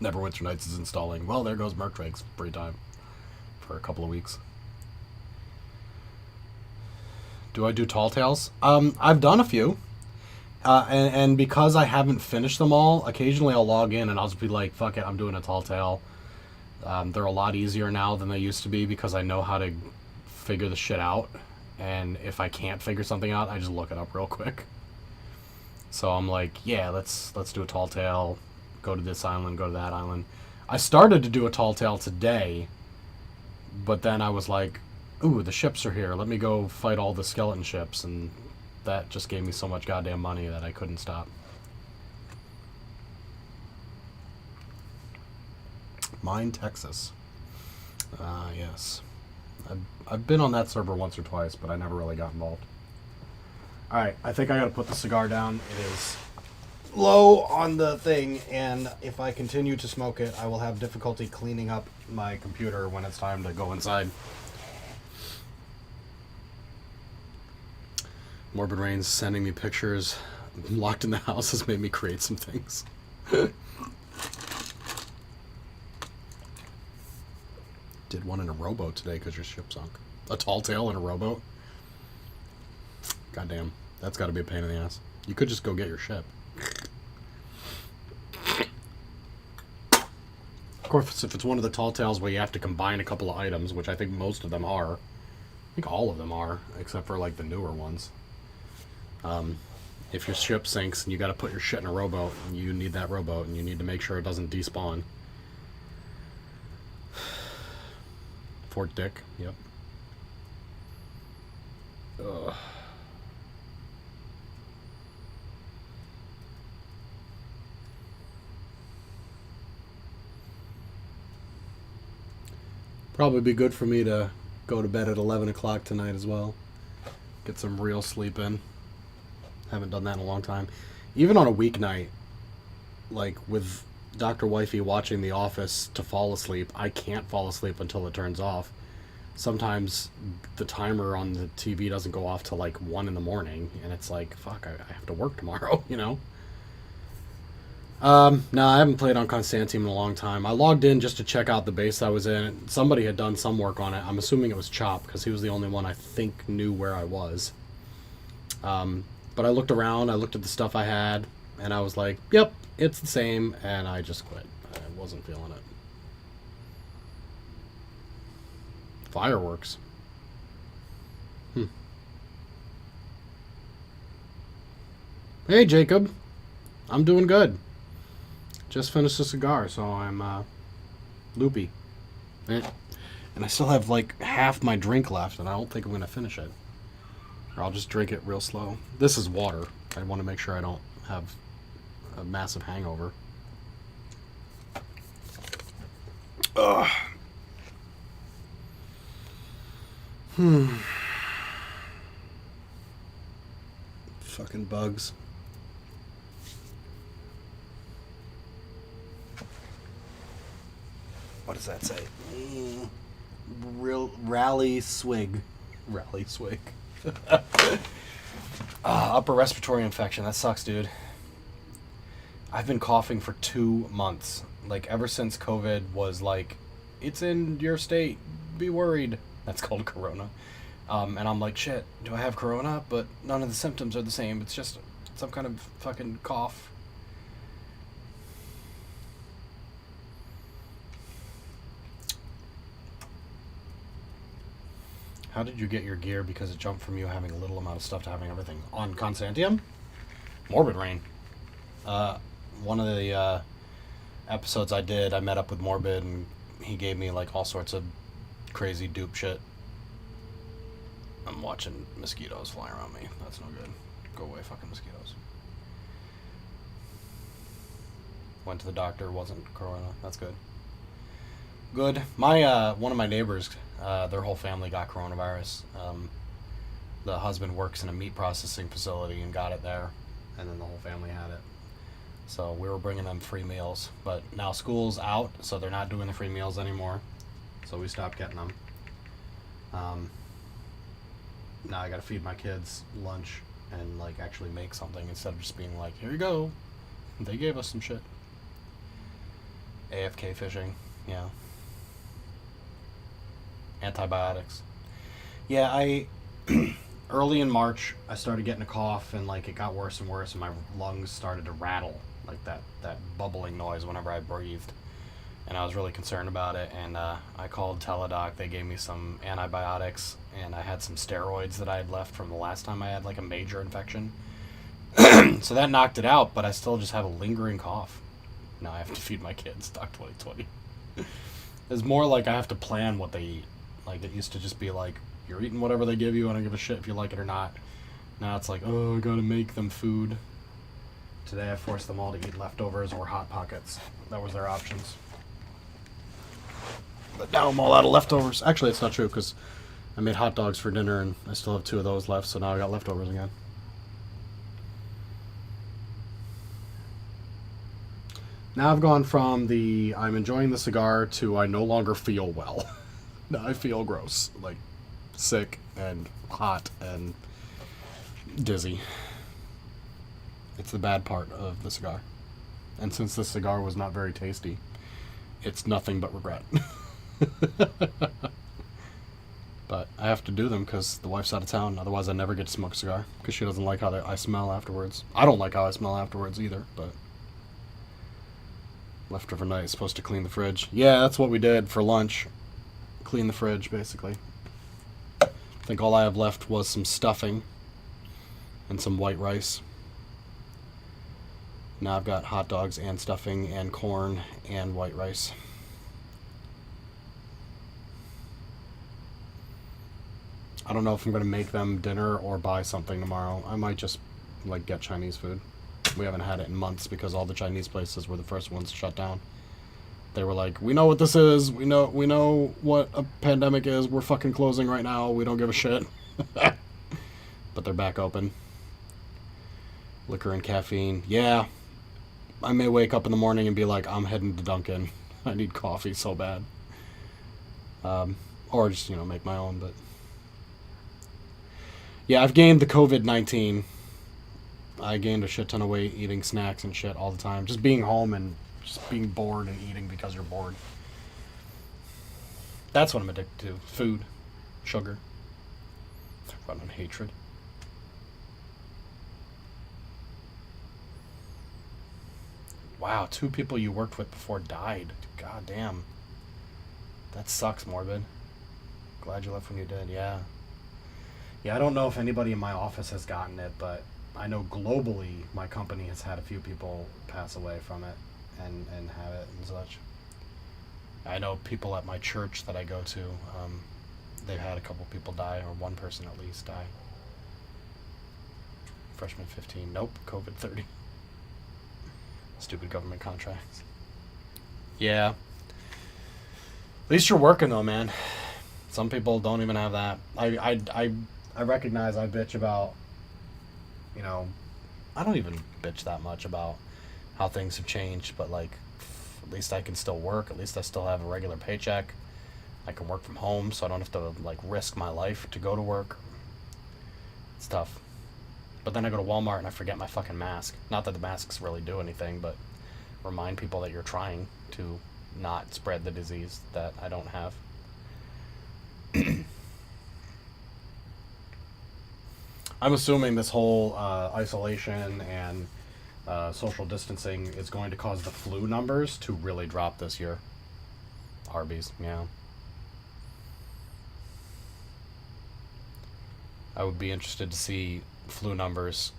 Neverwinter Nights is installing. Well, there goes Merc Drake's free time for a couple of weeks. Do I do Tall Tales? I've done a few. And because I haven't finished them all, occasionally I'll log in and I'll just be like, fuck it, I'm doing a Tall Tale. They're a lot easier now than they used to be because I know how to figure the shit out. And if I can't figure something out, I just look it up real quick. So I'm like, yeah, let's do a Tall Tale. Go to this island, go to that island. I started to do a Tall Tale today, but then I was like, ooh, the ships are here. Let me go fight all the skeleton ships. And that just gave me so much goddamn money that I couldn't stop. Mine, Texas. Yes. I've been on that server once or twice, but I never really got involved. Alright, I think I gotta put the cigar down. It is low on the thing, and if I continue to smoke it, I will have difficulty cleaning up my computer when it's time to go inside. Morbid Rain's sending me pictures. Locked in the house has made me create some things. Did one in a rowboat today because your ship sunk. A Tall Tale in a rowboat? Goddamn. That's got to be a pain in the ass. You could just go get your ship. Of course, if it's one of the Tall Tales where you have to combine a couple of items, which I think most of them are. I think all of them are, except for, the newer ones. If your ship sinks and you got to put your shit in a rowboat, and you need that rowboat, and you need to make sure it doesn't despawn. Fort Dick, yep. Ugh. Probably be good for me to go to bed at 11 o'clock tonight as well. Get some real sleep in. Haven't done that in a long time. Even on a weeknight, with Dr. Wifey watching The Office to fall asleep, I can't fall asleep until it turns off. Sometimes the timer on the TV doesn't go off till 1 in the morning, and it's like, fuck, I have to work tomorrow, No, I haven't played on Constantium in a long time. I logged in just to check out the base I was in. Somebody had done some work on it. I'm assuming it was Chop, because he was the only one I think knew where I was. But I looked around, I looked at the stuff I had, and I was like, yep, it's the same, and I just quit. I wasn't feeling it. Fireworks. Hey, Jacob. I'm doing good. Just finished a cigar, so I'm loopy. And I still have like half my drink left, and I don't think I'm going to finish it. Or I'll just drink it real slow. This is water. I want to make sure I don't have a massive hangover. Ugh. Fucking bugs. What does that say? Rally swig. Rally swig. Upper respiratory infection. That sucks, dude. I've been coughing for 2 months. Like, ever since COVID was like, it's in your state. Be worried. That's called corona. And I'm like, shit, do I have corona? But none of the symptoms are the same. It's just some kind of fucking cough. How did you get your gear? Because it jumped from you having a little amount of stuff to having everything. On Constantium? Morbid Rain. One of the episodes I did, I met up with Morbid, and he gave me like all sorts of crazy dupe shit. I'm watching mosquitoes fly around me. That's no good. Go away, fucking mosquitoes. Went to the doctor, wasn't corona. That's good. Good. My one of my neighbors, their whole family got coronavirus. The husband works in a meat processing facility and got it there, and then the whole family had it. So we were bringing them free meals, but now school's out, so they're not doing the free meals anymore. So we stopped getting them. Now I gotta feed my kids lunch and like actually make something instead of just being like, here you go. They gave us some shit. AFK fishing, yeah. Antibiotics. Yeah, I early in March I started getting a cough, and like it got worse and worse, and my lungs started to rattle, like that bubbling noise whenever I breathed. And I was really concerned about it, and I called Teladoc. They gave me some antibiotics, and I had some steroids that I had left from the last time I had like a major infection. So that knocked it out, but I still just have a lingering cough. Now I have to feed my kids. Doc 2020. It's more like I have to plan what they eat. Like, it used to just be like, you're eating whatever they give you, I don't give a shit if you like it or not. Now it's like, oh, I gotta make them food. Today I forced them all to eat leftovers or Hot Pockets. That was their options. But now I'm all out of leftovers. Actually, it's not true, because I made hot dogs for dinner, and I still have 2 of those left, so now I got leftovers again. Now I've gone from the I'm enjoying the cigar to I no longer feel well. Now I feel gross, like sick and hot and dizzy. It's the bad part of the cigar. And since this cigar was not very tasty, it's nothing but regret. But I have to do them because the wife's out of town. Otherwise I never get to smoke a cigar because she doesn't like how I smell afterwards. I don't like how I smell afterwards either, but leftover night is supposed to clean the fridge. Yeah, that's what we did for lunch. Clean the fridge, basically. I think all I have left was some stuffing and some white rice. Now I've got hot dogs and stuffing and corn and white rice. I don't know if I'm going to make them dinner or buy something tomorrow. I might just like get Chinese food. We haven't had it in months because all the Chinese places were the first ones to shut down. They were like, we know what this is. We know what a pandemic is. We're fucking closing right now. We don't give a shit. But they're back open. Liquor and caffeine. Yeah. I may wake up in the morning and be like, I'm heading to Dunkin'. I need coffee so bad. Or just, make my own. But yeah, I've gained the COVID-19. I gained a shit ton of weight eating snacks and shit all the time. Just being home and just being bored and eating because you're bored. That's what I'm addicted to. Food. Sugar. Running hatred. Wow, 2 people you worked with before died. God damn. That sucks, Morbid. Glad you left when you did. Yeah. Yeah, I don't know if anybody in my office has gotten it, but I know globally my company has had a few people pass away from it and have it and such. I know people at my church that I go to, they've had a couple people die, or one person at least die. Freshman 15. Nope. COVID 30. Stupid government contracts. Yeah. At least you're working though, man. Some people don't even have that. I recognize I bitch about, you know, I don't even bitch that much about how things have changed, but like, at least I can still work. At least I still have a regular paycheck. I can work from home, so I don't have to like risk my life to go to work. It's tough. But then I go to Walmart and I forget my fucking mask. Not that the masks really do anything, but remind people that you're trying to not spread the disease that I don't have. I'm assuming this whole isolation and social distancing is going to cause the flu numbers to really drop this year. Arby's, yeah. I would be interested to see flu numbers,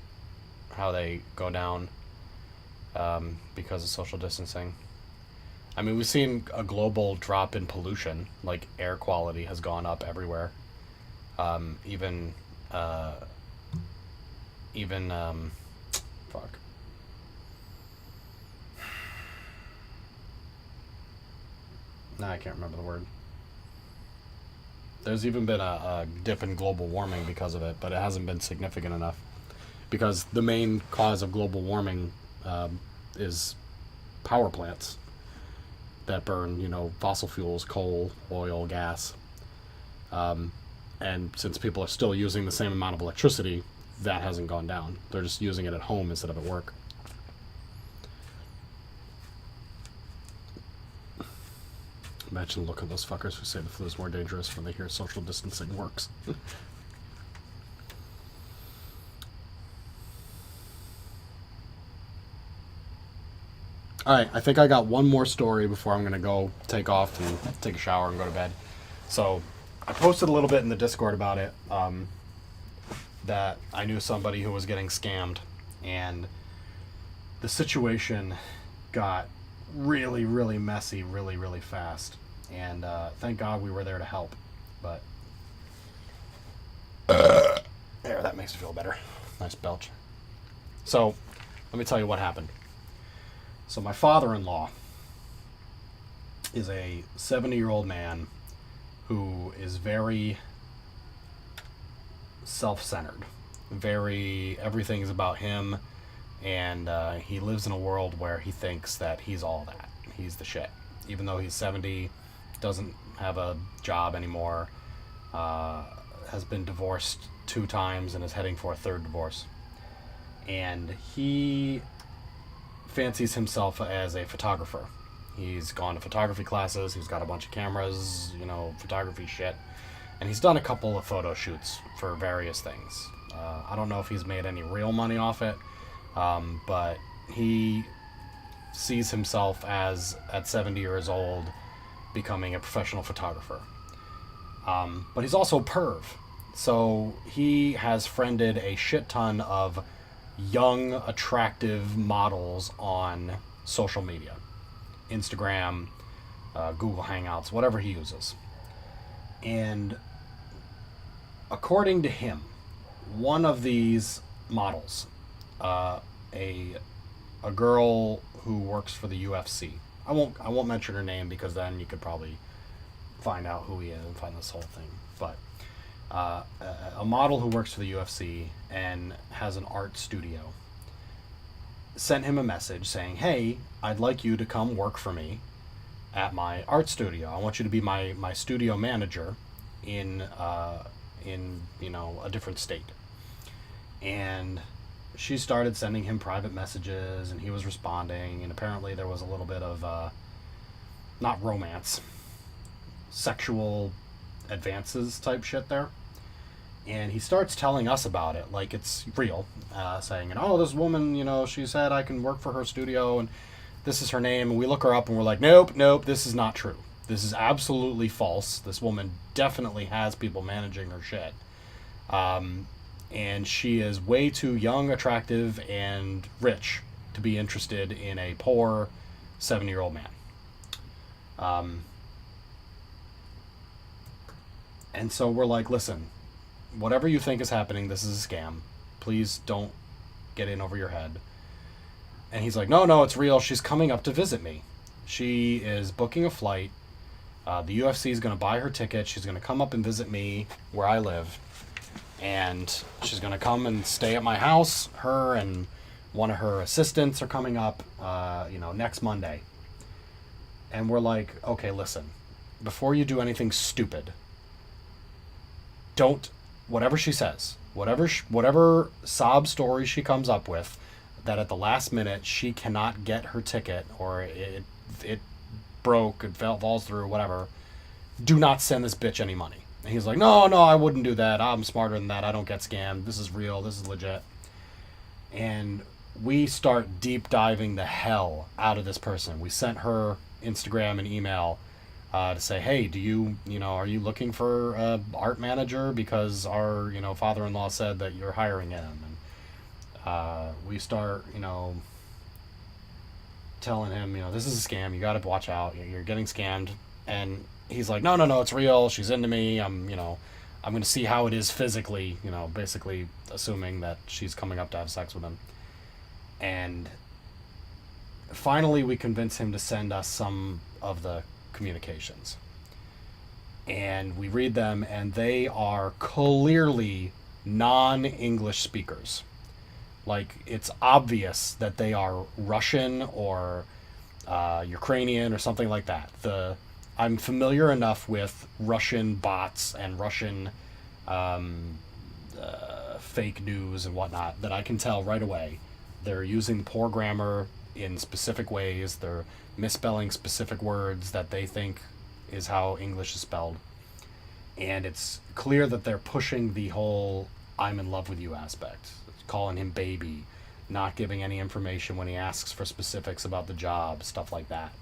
how they go down because of social distancing. I mean, we've seen a global drop in pollution, like air quality has gone up everywhere. Even fuck. Nah, I can't remember the word. There's even been a dip in global warming because of it, but it hasn't been significant enough. Because the main cause of global warming is power plants that burn, fossil fuels, coal, oil, gas. And since people are still using the same amount of electricity, that hasn't gone down. They're just using it at home instead of at work. Imagine the look of those fuckers who say the flu is more dangerous when they hear social distancing works. Alright, I think I got one more story before I'm going to go take off and take a shower and go to bed. So, I posted a little bit in the Discord about it, that I knew somebody who was getting scammed, and the situation got really, really messy really, really fast. And thank God we were there to help. But there, that makes me feel better. Nice belch. So, let me tell you what happened. So my father-in-law is a 70-year-old man who is very self-centered. Everything's about him, and he lives in a world where he thinks that he's all that. He's the shit. Even though he's 70, doesn't have a job anymore, has been divorced 2 times and is heading for a 3rd divorce. And he fancies himself as a photographer. He's gone to photography classes, he's got a bunch of cameras, photography shit, and he's done a couple of photo shoots for various things. I don't know if he's made any real money off it, but he sees himself as, at 70 years old, becoming a professional photographer. But he's also perv. So he has friended a shit ton of young, attractive models on social media. Instagram, Google Hangouts, whatever he uses. And according to him, one of these models, a girl who works for the UFC. I won't mention her name because then you could probably find out who he is and find this whole thing. But a model who works for the UFC and has an art studio sent him a message saying, "Hey, I'd like you to come work for me at my art studio. I want you to be my studio manager in a different state." And she started sending him private messages, and he was responding, and apparently there was a little bit of not romance, sexual advances type shit there. And he starts telling us about it like it's real, saying, this woman, she said I can work for her studio, and this is her name. And we look her up, and we're like, nope, this is not true. This is absolutely false. This woman definitely has people managing her shit. And she is way too young, attractive, and rich to be interested in a poor 7-year-old man. And so we're like, listen, whatever you think is happening, this is a scam. Please don't get in over your head. And he's like, no, it's real. She's coming up to visit me. She is booking a flight. The UFC is going to buy her ticket. She's going to come up and visit me where I live. And she's going to come and stay at my house. Her and one of her assistants are coming up, next Monday. And we're like, okay, listen, before you do anything stupid, don't, whatever she says, whatever sob story she comes up with, that at the last minute she cannot get her ticket, or it broke, it falls through, whatever, do not send this bitch any money. And he's like, no, I wouldn't do that. I'm smarter than that. I don't get scammed. This is real. This is legit. And we start deep diving the hell out of this person. We sent her Instagram and email to say, hey, are you looking for a art manager? Because our, father-in-law said that you're hiring him. And we start, telling him, this is a scam. You got to watch out. You're getting scammed. And he's like, no, it's real. She's into me. I'm going to see how it is physically, basically assuming that she's coming up to have sex with him. And finally we convince him to send us some of the communications. And we read them, and they are clearly non-English speakers. Like, it's obvious that they are Russian or Ukrainian or something like that. I'm familiar enough with Russian bots and Russian fake news and whatnot that I can tell right away they're using poor grammar in specific ways. They're misspelling specific words that they think is how English is spelled. And it's clear that they're pushing the whole I'm in love with you aspect. Calling him baby, not giving any information when he asks for specifics about the job, stuff like that.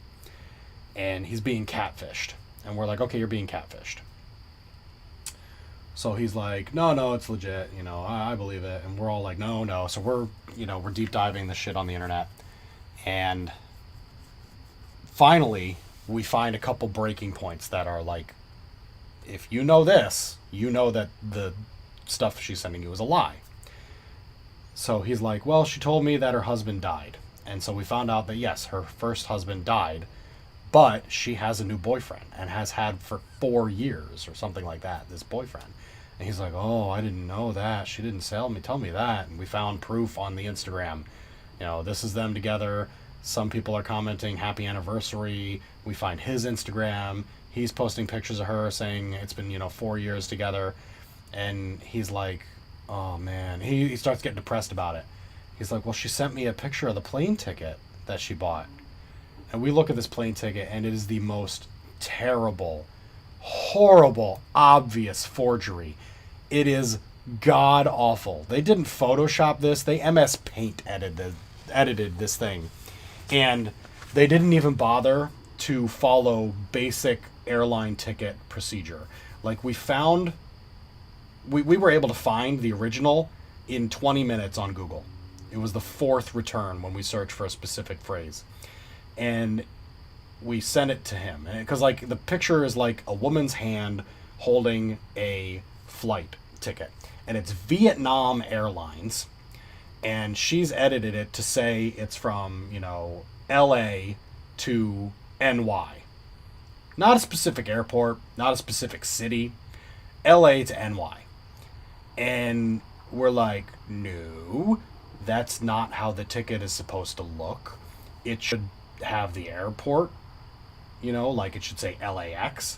And he's being catfished. And we're like, okay, you're being catfished. So he's like, no, it's legit, I believe it. And we're all like, no. So we're deep diving this shit on the internet. And finally, we find a couple breaking points that are like, if you know this, you know that the stuff she's sending you is a lie. So he's like, well, she told me that her husband died. And so we found out that, yes, her first husband died, but she has a new boyfriend and has had for 4 years or something like that, this boyfriend. And he's like, oh, I didn't know that. She didn't tell me that. And we found proof on the Instagram. This is them together. Some people are commenting happy anniversary. We find his Instagram. He's posting pictures of her saying it's been, 4 years together. And he's like, oh man, he starts getting depressed about it. He's like, well, she sent me a picture of the plane ticket that she bought. And we look at this plane ticket, and it is the most terrible, horrible, obvious forgery. It is god awful. They didn't Photoshop this. They MS Paint edited this thing. And they didn't even bother to follow basic airline ticket procedure. Like, we were able to find the original in 20 minutes on Google. It was the 4th return when we searched for a specific phrase. And we sent it to him. Because, the picture is like a woman's hand holding a flight ticket. And it's Vietnam Airlines. And she's edited it to say it's from, L.A. to NY. Not a specific airport, not a specific city. L.A. to NY. And we're like, no, that's not how the ticket is supposed to look. It should have the airport, it should say LAX,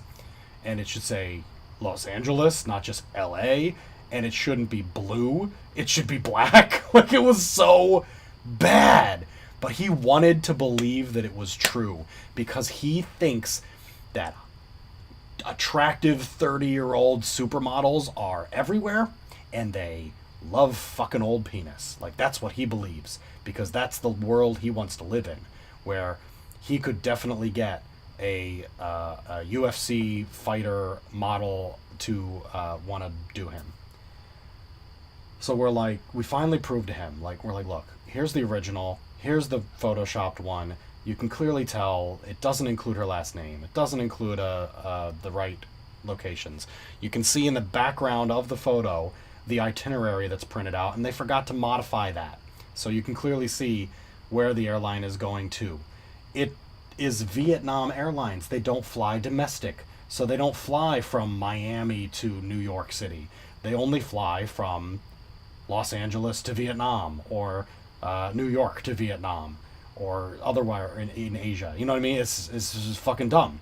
and it should say Los Angeles, not just LA, and it shouldn't be blue, it should be black. It was so bad. But he wanted to believe that it was true because he thinks that attractive 30-year-old supermodels are everywhere and they love fucking old penis. That's what he believes, because that's the world he wants to live in, where he could definitely get a UFC fighter model to want to do him. So we're like, we finally proved to him, like, we're like, look, here's the original, here's the photoshopped one. You can clearly tell it doesn't include her last name. It doesn't include the right locations. You can see in the background of the photo the itinerary that's printed out, and they forgot to modify that. So you can clearly see where the airline is going to. It is Vietnam Airlines. They don't fly domestic. So they don't fly from Miami to New York City. They only fly from Los Angeles to Vietnam, or New York to Vietnam, or otherwise in Asia. You know what I mean? It's just fucking dumb.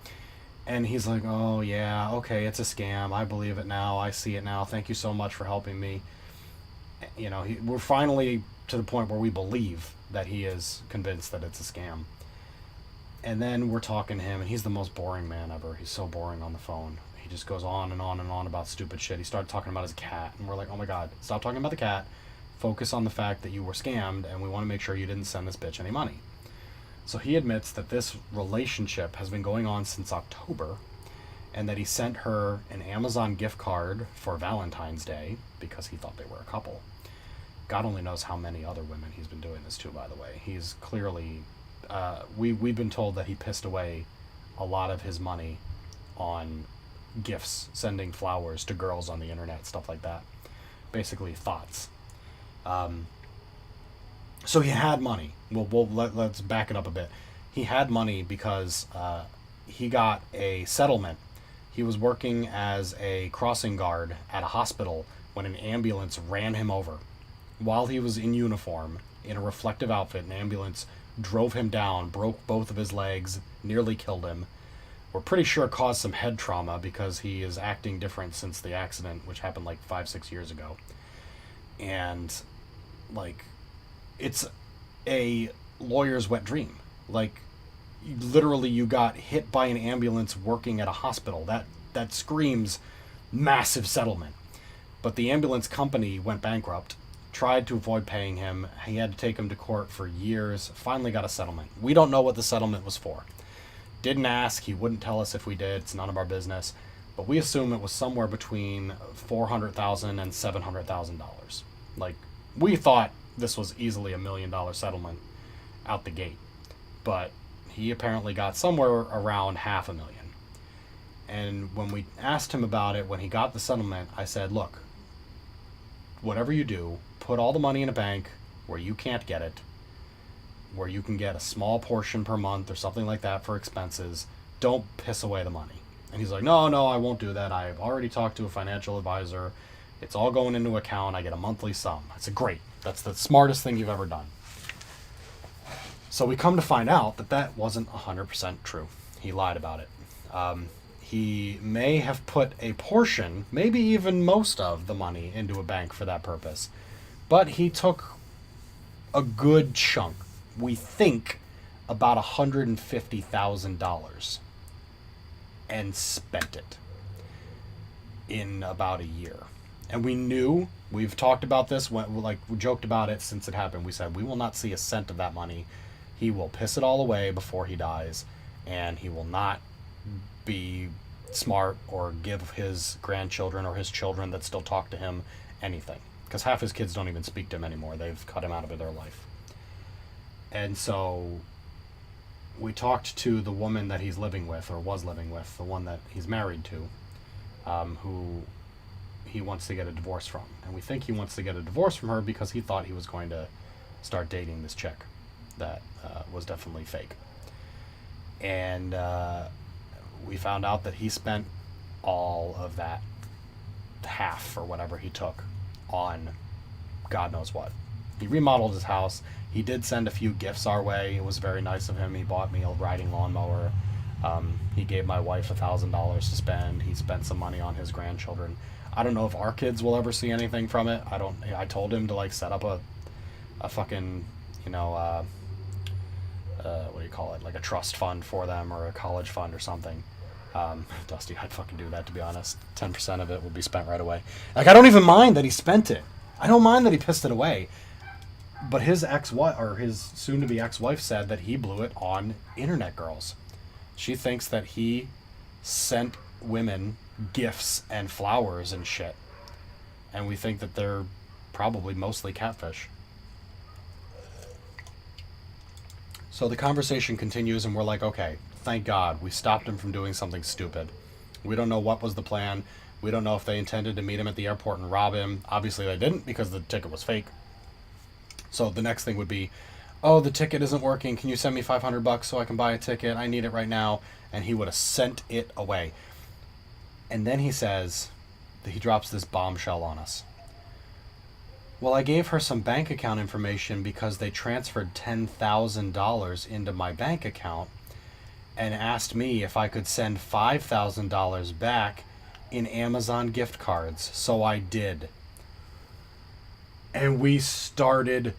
And he's like, oh yeah, okay, it's a scam. I believe it now. I see it now. Thank you so much for helping me. You know, we're finally to the point where we believe that he is convinced that it's a scam. And then we're talking to him, and he's the most boring man ever. He's so boring on the phone. He just goes on and on and on about stupid shit. He started talking about his cat, and we're like, oh my god, stop talking about the cat. Focus on the fact that you were scammed, and we want to make sure you didn't send this bitch any money. So he admits that this relationship has been going on since October, and that he sent her an Amazon gift card for Valentine's Day because he thought they were a couple. God only knows how many other women he's been doing this to, by the way. He's clearly... we've been told that he pissed away a lot of his money on gifts, sending flowers to girls on the internet, stuff like that. Basically, thoughts. So he had money. Let's back it up a bit. He had money because he got a settlement. He was working as a crossing guard at a hospital when an ambulance ran him over. While he was in uniform, in a reflective outfit, an ambulance drove him down, broke both of his legs, nearly killed him. We're pretty sure caused some head trauma because he is acting different since the accident, which happened like 5-6 years ago. And, like, it's a lawyer's wet dream. Like, literally you got hit by an ambulance working at a hospital. That screams massive settlement. But the ambulance company went bankrupt, tried to avoid paying him. He had to take him to court for years, finally got a settlement. We don't know what the settlement was for. Didn't ask, he wouldn't tell us if we did, it's none of our business. But we assume it was somewhere between $400,000 and $700,000. Like, we thought this was easily $1 million settlement out the gate. But he apparently got somewhere around $500,000. And when we asked him about it, when he got the settlement, I said, look, whatever you do, put all the money in a bank where you can't get it, where you can get a small portion per month or something like that for expenses. Don't piss away the money. And he's like, no, I won't do that. I've already talked to a financial advisor. It's all going into account. I get a monthly sum. I said, great. That's the smartest thing you've ever done. So we come to find out that wasn't 100% true. He lied about it. He may have put a portion, maybe even most of the money into a bank for that purpose. But he took a good chunk. We think about $150,000 and spent it in about a year. And we knew, we've talked about this, we joked about it since it happened. We said, we will not see a cent of that money. He will piss it all away before he dies, and he will not be smart or give his grandchildren or his children that still talk to him anything. Because half his kids don't even speak to him anymore. They've cut him out of their life. And so we talked to the woman that he's living with, or was living with, the one that he's married to, who he wants to get a divorce from. And we think he wants to get a divorce from her because he thought he was going to start dating this chick that was definitely fake. And we found out that he spent all of that half or whatever he took on God knows what. He remodeled his house. He did send a few gifts our way. It was very nice of him. He bought me a riding lawnmower. He gave my wife $1,000 to spend. He spent some money on his grandchildren. I don't know if our kids will ever see anything from it. I told him to set up a fucking, what do you call it? Like a trust fund for them, or a college fund or something. Dusty, I'd fucking do that, to be honest. 10% of it will be spent right away. I don't even mind that he spent it. I don't mind that he pissed it away. But his ex-wife, or his soon-to-be ex-wife, said that he blew it on internet girls. She thinks that he sent women gifts and flowers and shit. And we think that they're probably mostly catfish. So the conversation continues, and we're like, okay, thank God we stopped him from doing something stupid. We don't know what was the plan. We don't know if they intended to meet him at the airport and rob him. Obviously they didn't, because the ticket was fake. So the next thing would be, oh, the ticket isn't working. Can you send me $500 so I can buy a ticket? I need it right now. And he would have sent it away. And then he says that he drops this bombshell on us. Well, I gave her some bank account information because they transferred $10,000 into my bank account and asked me if I could send $5,000 back in Amazon gift cards. So I did. And we started,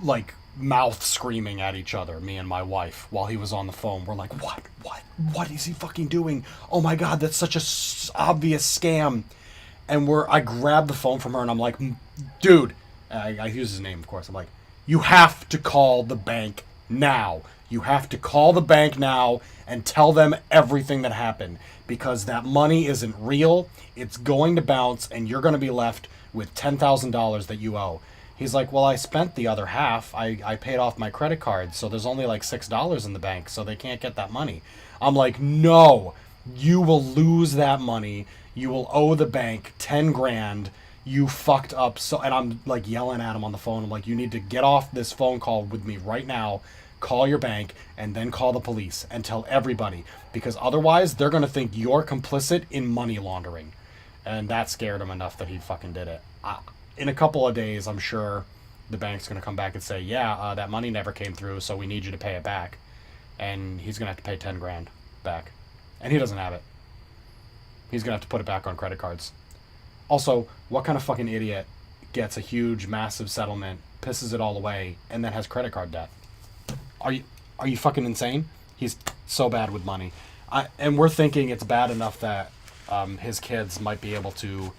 like, mouth screaming at each other, me and my wife, while he was on the phone. We're like, what is he fucking doing? Oh my God, that's such a obvious scam. And I grabbed the phone from her, and I'm like, dude, I use his name, of course. I'm like, you have to call the bank now. You have to call the bank now and tell them everything that happened, because that money isn't real. It's going to bounce, and you're going to be left with $10,000 that you owe. He's like, well, I spent the other half. I paid off my credit card, so there's only like $6 in the bank, so they can't get that money. I'm like, no, you will lose that money. You will owe the bank 10 grand. You fucked up. So, and I'm like yelling at him on the phone. I'm like, you need to get off this phone call with me right now. Call your bank and then call the police and tell everybody, because otherwise they're going to think you're complicit in money laundering. And that scared him enough that he fucking did it. In a couple of days, I'm sure the bank's going to come back and say, yeah, that money never came through, so we need you to pay it back. And he's going to have to pay 10 grand back. And he doesn't have it. He's going to have to put it back on credit cards. Also, what kind of fucking idiot gets a huge, massive settlement, pisses it all away, and then has credit card debt? Are you fucking insane? He's so bad with money. And we're thinking it's bad enough that his kids might be able to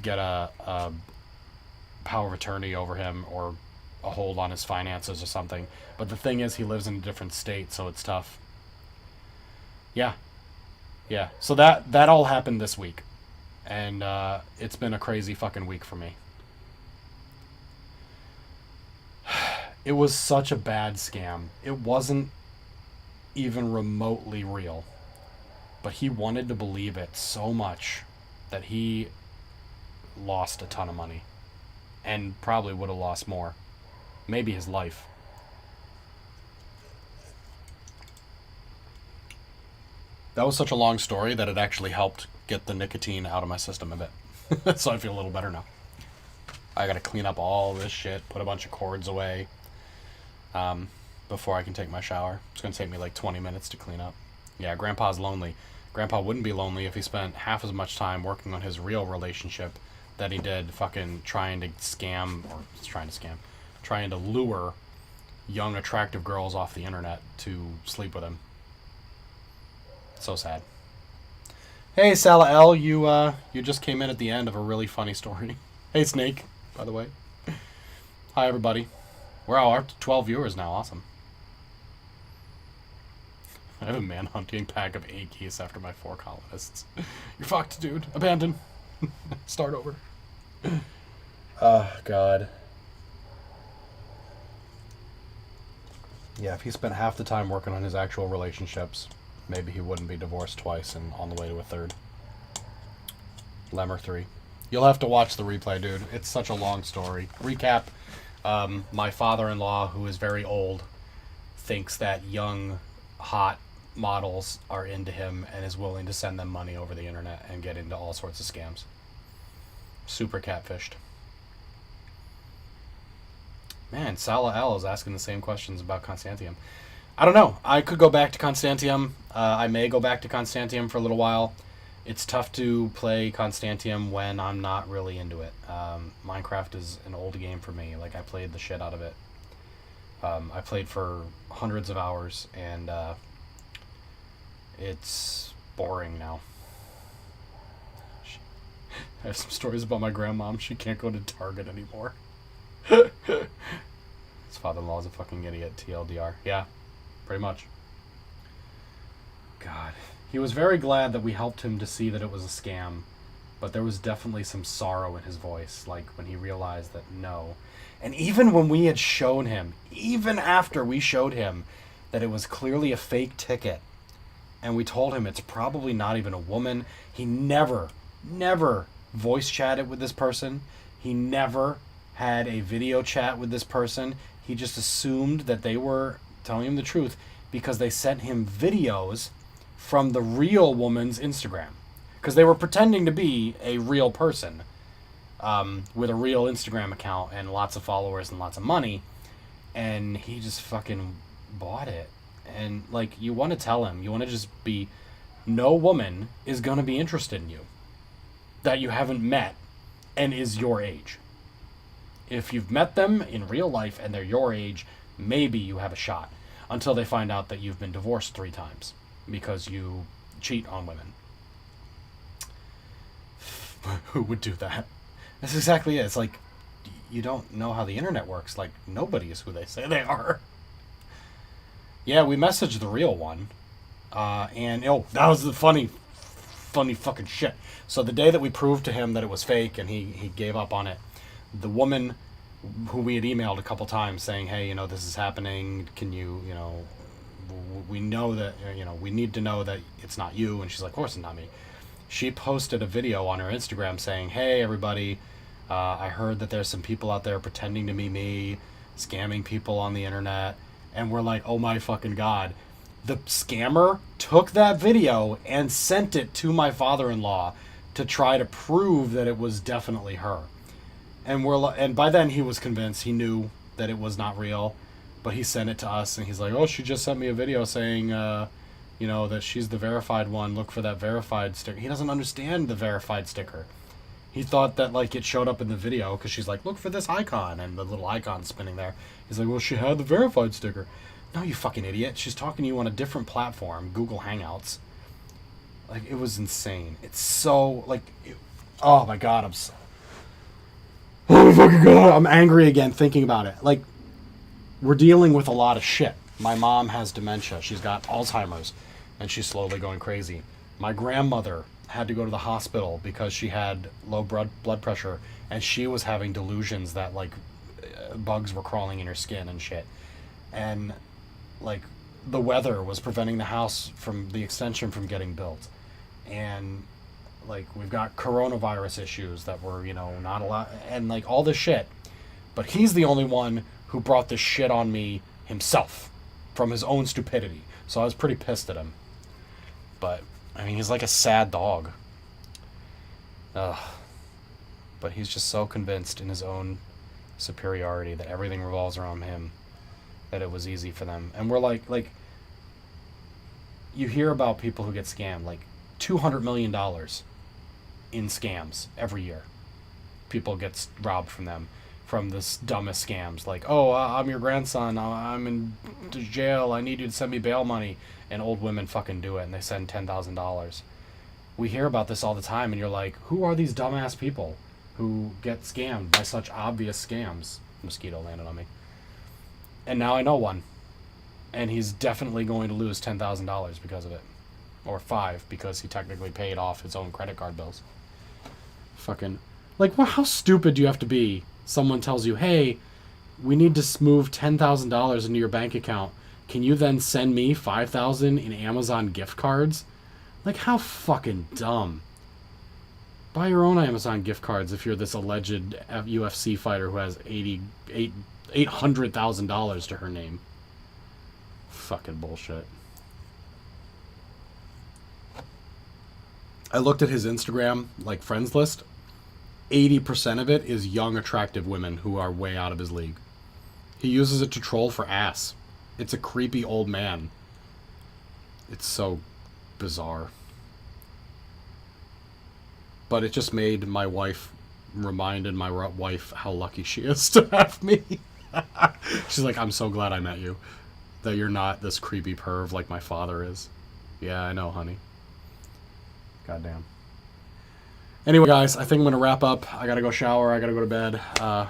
get a power of attorney over him or a hold on his finances or something. But the thing is, he lives in a different state, so it's tough. Yeah. So that all happened this week. And it's been a crazy fucking week for me. It was such a bad scam. It wasn't even remotely real. But he wanted to believe it so much that he lost a ton of money. And probably would have lost more. Maybe his life. That was such a long story that it actually helped get the nicotine out of my system a bit. So I feel a little better now. I gotta clean up all this shit, put a bunch of cords away before I can take my shower. It's gonna take me like 20 minutes to clean up. Yeah, Grandpa's lonely. Grandpa wouldn't be lonely if he spent half as much time working on his real relationship that he did fucking trying to lure young, attractive girls off the internet to sleep with him. So sad. Hey, Salah L, you just came in at the end of a really funny story. Hey, Snake, by the way. Hi, everybody. We're all up to 12 viewers now. Awesome. I have a man-hunting pack of 8 geese after my 4 colonists. You're fucked, dude. Abandon. Start over. Oh, God. Yeah, if he spent half the time working on his actual relationships, maybe he wouldn't be divorced twice and on the way to a third. Lemmer 3. You'll have to watch the replay, dude. It's such a long story. Recap. My father-in-law, who is very old, thinks that young, hot models are into him and is willing to send them money over the internet and get into all sorts of scams. Super catfished. Man, Salah L is asking the same questions about Constantium. I don't know. I could go back to Constantium. I may go back to Constantium for a little while. It's tough to play Constantium when I'm not really into it. Minecraft is an old game for me. Like, I played the shit out of it. I played for hundreds of hours, and it's boring now. I have some stories about my grandmom. She can't go to Target anymore. His father-in-law is a fucking idiot. TLDR. Yeah, pretty much. God. He was very glad that we helped him to see that it was a scam, but there was definitely some sorrow in his voice, like when he realized that no. And even when we had shown him, even after we showed him that it was clearly a fake ticket, and we told him it's probably not even a woman, he never voice chatted with this person. He never had a video chat with this person. He just assumed that they were telling him the truth because they sent him videos from the real woman's Instagram. Because they were pretending to be a real person with a real Instagram account and lots of followers and lots of money. And he just fucking bought it. And, like, you want to tell him, you want to just be, no woman is going to be interested in you that you haven't met and is your age. If you've met them in real life and they're your age, maybe you have a shot until they find out that you've been divorced 3 times because you cheat on women. Who would do that? That's exactly it. It's like, you don't know how the internet works. Like, nobody is who they say they are. Yeah, we messaged the real one. And that was the funny fucking shit. So the day that we proved to him that it was fake and he gave up on it, the woman who we had emailed a couple times saying, hey, this is happening. Can you, we know that, we need to know that it's not you. And she's like, of course it's not me. She posted a video on her Instagram saying, hey, everybody, I heard that there's some people out there pretending to be me, scamming people on the internet. And we're like, oh my fucking God. The scammer took that video and sent it to my father-in-law to try to prove that it was definitely her. And by then he was convinced. He knew that it was not real, but he sent it to us and he's like, oh, she just sent me a video saying, that she's the verified one. Look for that verified sticker. He doesn't understand the verified sticker. He thought that, like, it showed up in the video because she's like, look for this icon, and the little icon's spinning there. He's like, well, she had the verified sticker. No, you fucking idiot. She's talking to you on a different platform, Google Hangouts. Like, it was insane. It's so, like, oh my God, oh my fucking God, I'm angry again thinking about it. Like, we're dealing with a lot of shit. My mom has dementia. She's got Alzheimer's, and she's slowly going crazy. My grandmother had to go to the hospital because she had low blood pressure, and she was having delusions that, like, bugs were crawling in her skin and shit. And, like, the weather was preventing the house from the extension from getting built. And, like, we've got coronavirus issues that were, not a lot, and, like, all this shit. But he's the only one who brought this shit on me himself from his own stupidity. So I was pretty pissed at him. But, I mean, he's like a sad dog. Ugh. But he's just so convinced in his own superiority that everything revolves around him, that it was easy for them. And we're like, you hear about people who get scammed, like $200 million in scams every year. People get robbed from them, from this dumbest scams. Like, oh, I'm your grandson, I'm in jail, I need you to send me bail money. And old women fucking do it, and they send $10,000. We hear about this all the time, and you're like, who are these dumbass people who get scammed by such obvious scams? Mosquito landed on me. And now I know one. And he's definitely going to lose $10,000 because of it. Or 5, because he technically paid off his own credit card bills. Fucking, like, well, how stupid do you have to be? Someone tells you, hey, we need to move $10,000 into your bank account. Can you then send me $5,000 in Amazon gift cards? Like, how fucking dumb. Buy your own Amazon gift cards if you're this alleged UFC fighter who has $800,000 to her name. Fucking bullshit. I looked at his Instagram, like, friends list. 80% of it is young, attractive women who are way out of his league. He uses it to troll for ass. It's a creepy old man. It's so bizarre. But it just made my wife, reminded my wife how lucky she is to have me. She's like, I'm so glad I met you. That you're not this creepy perv like my father is. Yeah, I know, honey. Goddamn. Anyway, guys, I think I'm going to wrap up. I got to go shower. I got to go to bed. Got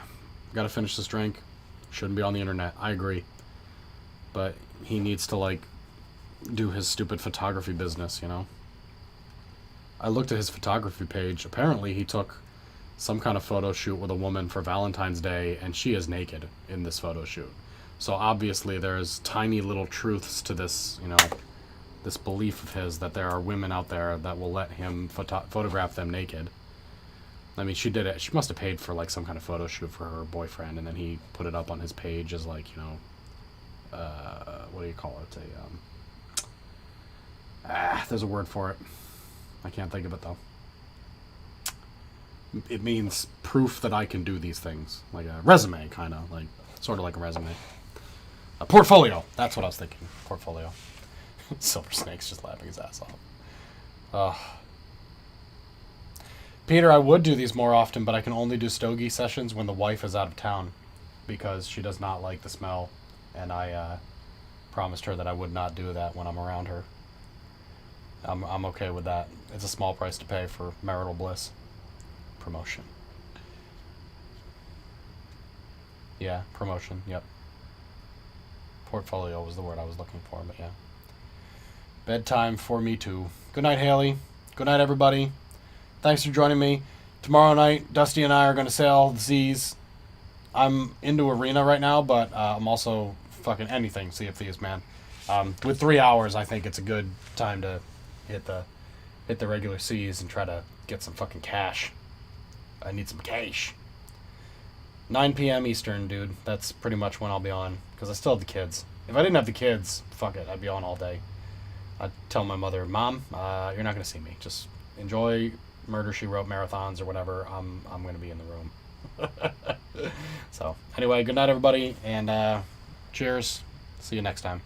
to finish this drink. Shouldn't be on the internet. I agree. But he needs to, like, do his stupid photography business, you know. I looked at his photography page. Apparently, he took some kind of photo shoot with a woman for Valentine's Day, and she is naked in this photo shoot. So obviously, there's tiny little truths to this, you know, this belief of his that there are women out there that will let him photograph them naked. I mean, she did it. She must have paid for like some kind of photo shoot for her boyfriend, and then he put it up on his page as like, you know, what do you call it? There's a word for it. I can't think of it though. It means proof that I can do these things, like a resume, kind of like, sort of like a resume. A portfolio. That's what I was thinking. Portfolio. Silver Snake's just laughing his ass off. Peter, I would do these more often, but I can only do stogie sessions when the wife is out of town because she does not like the smell, and I promised her that I would not do that when I'm around her. I'm okay with that. It's a small price to pay for marital bliss. Promotion. Yeah, promotion, yep. Portfolio was the word I was looking for, but yeah. Bedtime for me too. Good night, Haley. Good night, everybody. Thanks for joining me. Tomorrow night, Dusty and I are going to sail the seas. I'm into Arena right now, but I'm also fucking anything Sea of Thieves, man. With 3 hours, I think it's a good time to hit the regular seas and try to get some fucking cash. I need some cash. 9 p.m. Eastern, dude. That's pretty much when I'll be on, because I still have the kids. If I didn't have the kids, fuck it, I'd be on all day. I'd tell my mother, Mom, you're not going to see me. Just enjoy Murder, She Wrote marathons or whatever. I'm going to be in the room. So, anyway, good night, everybody, and cheers. See you next time.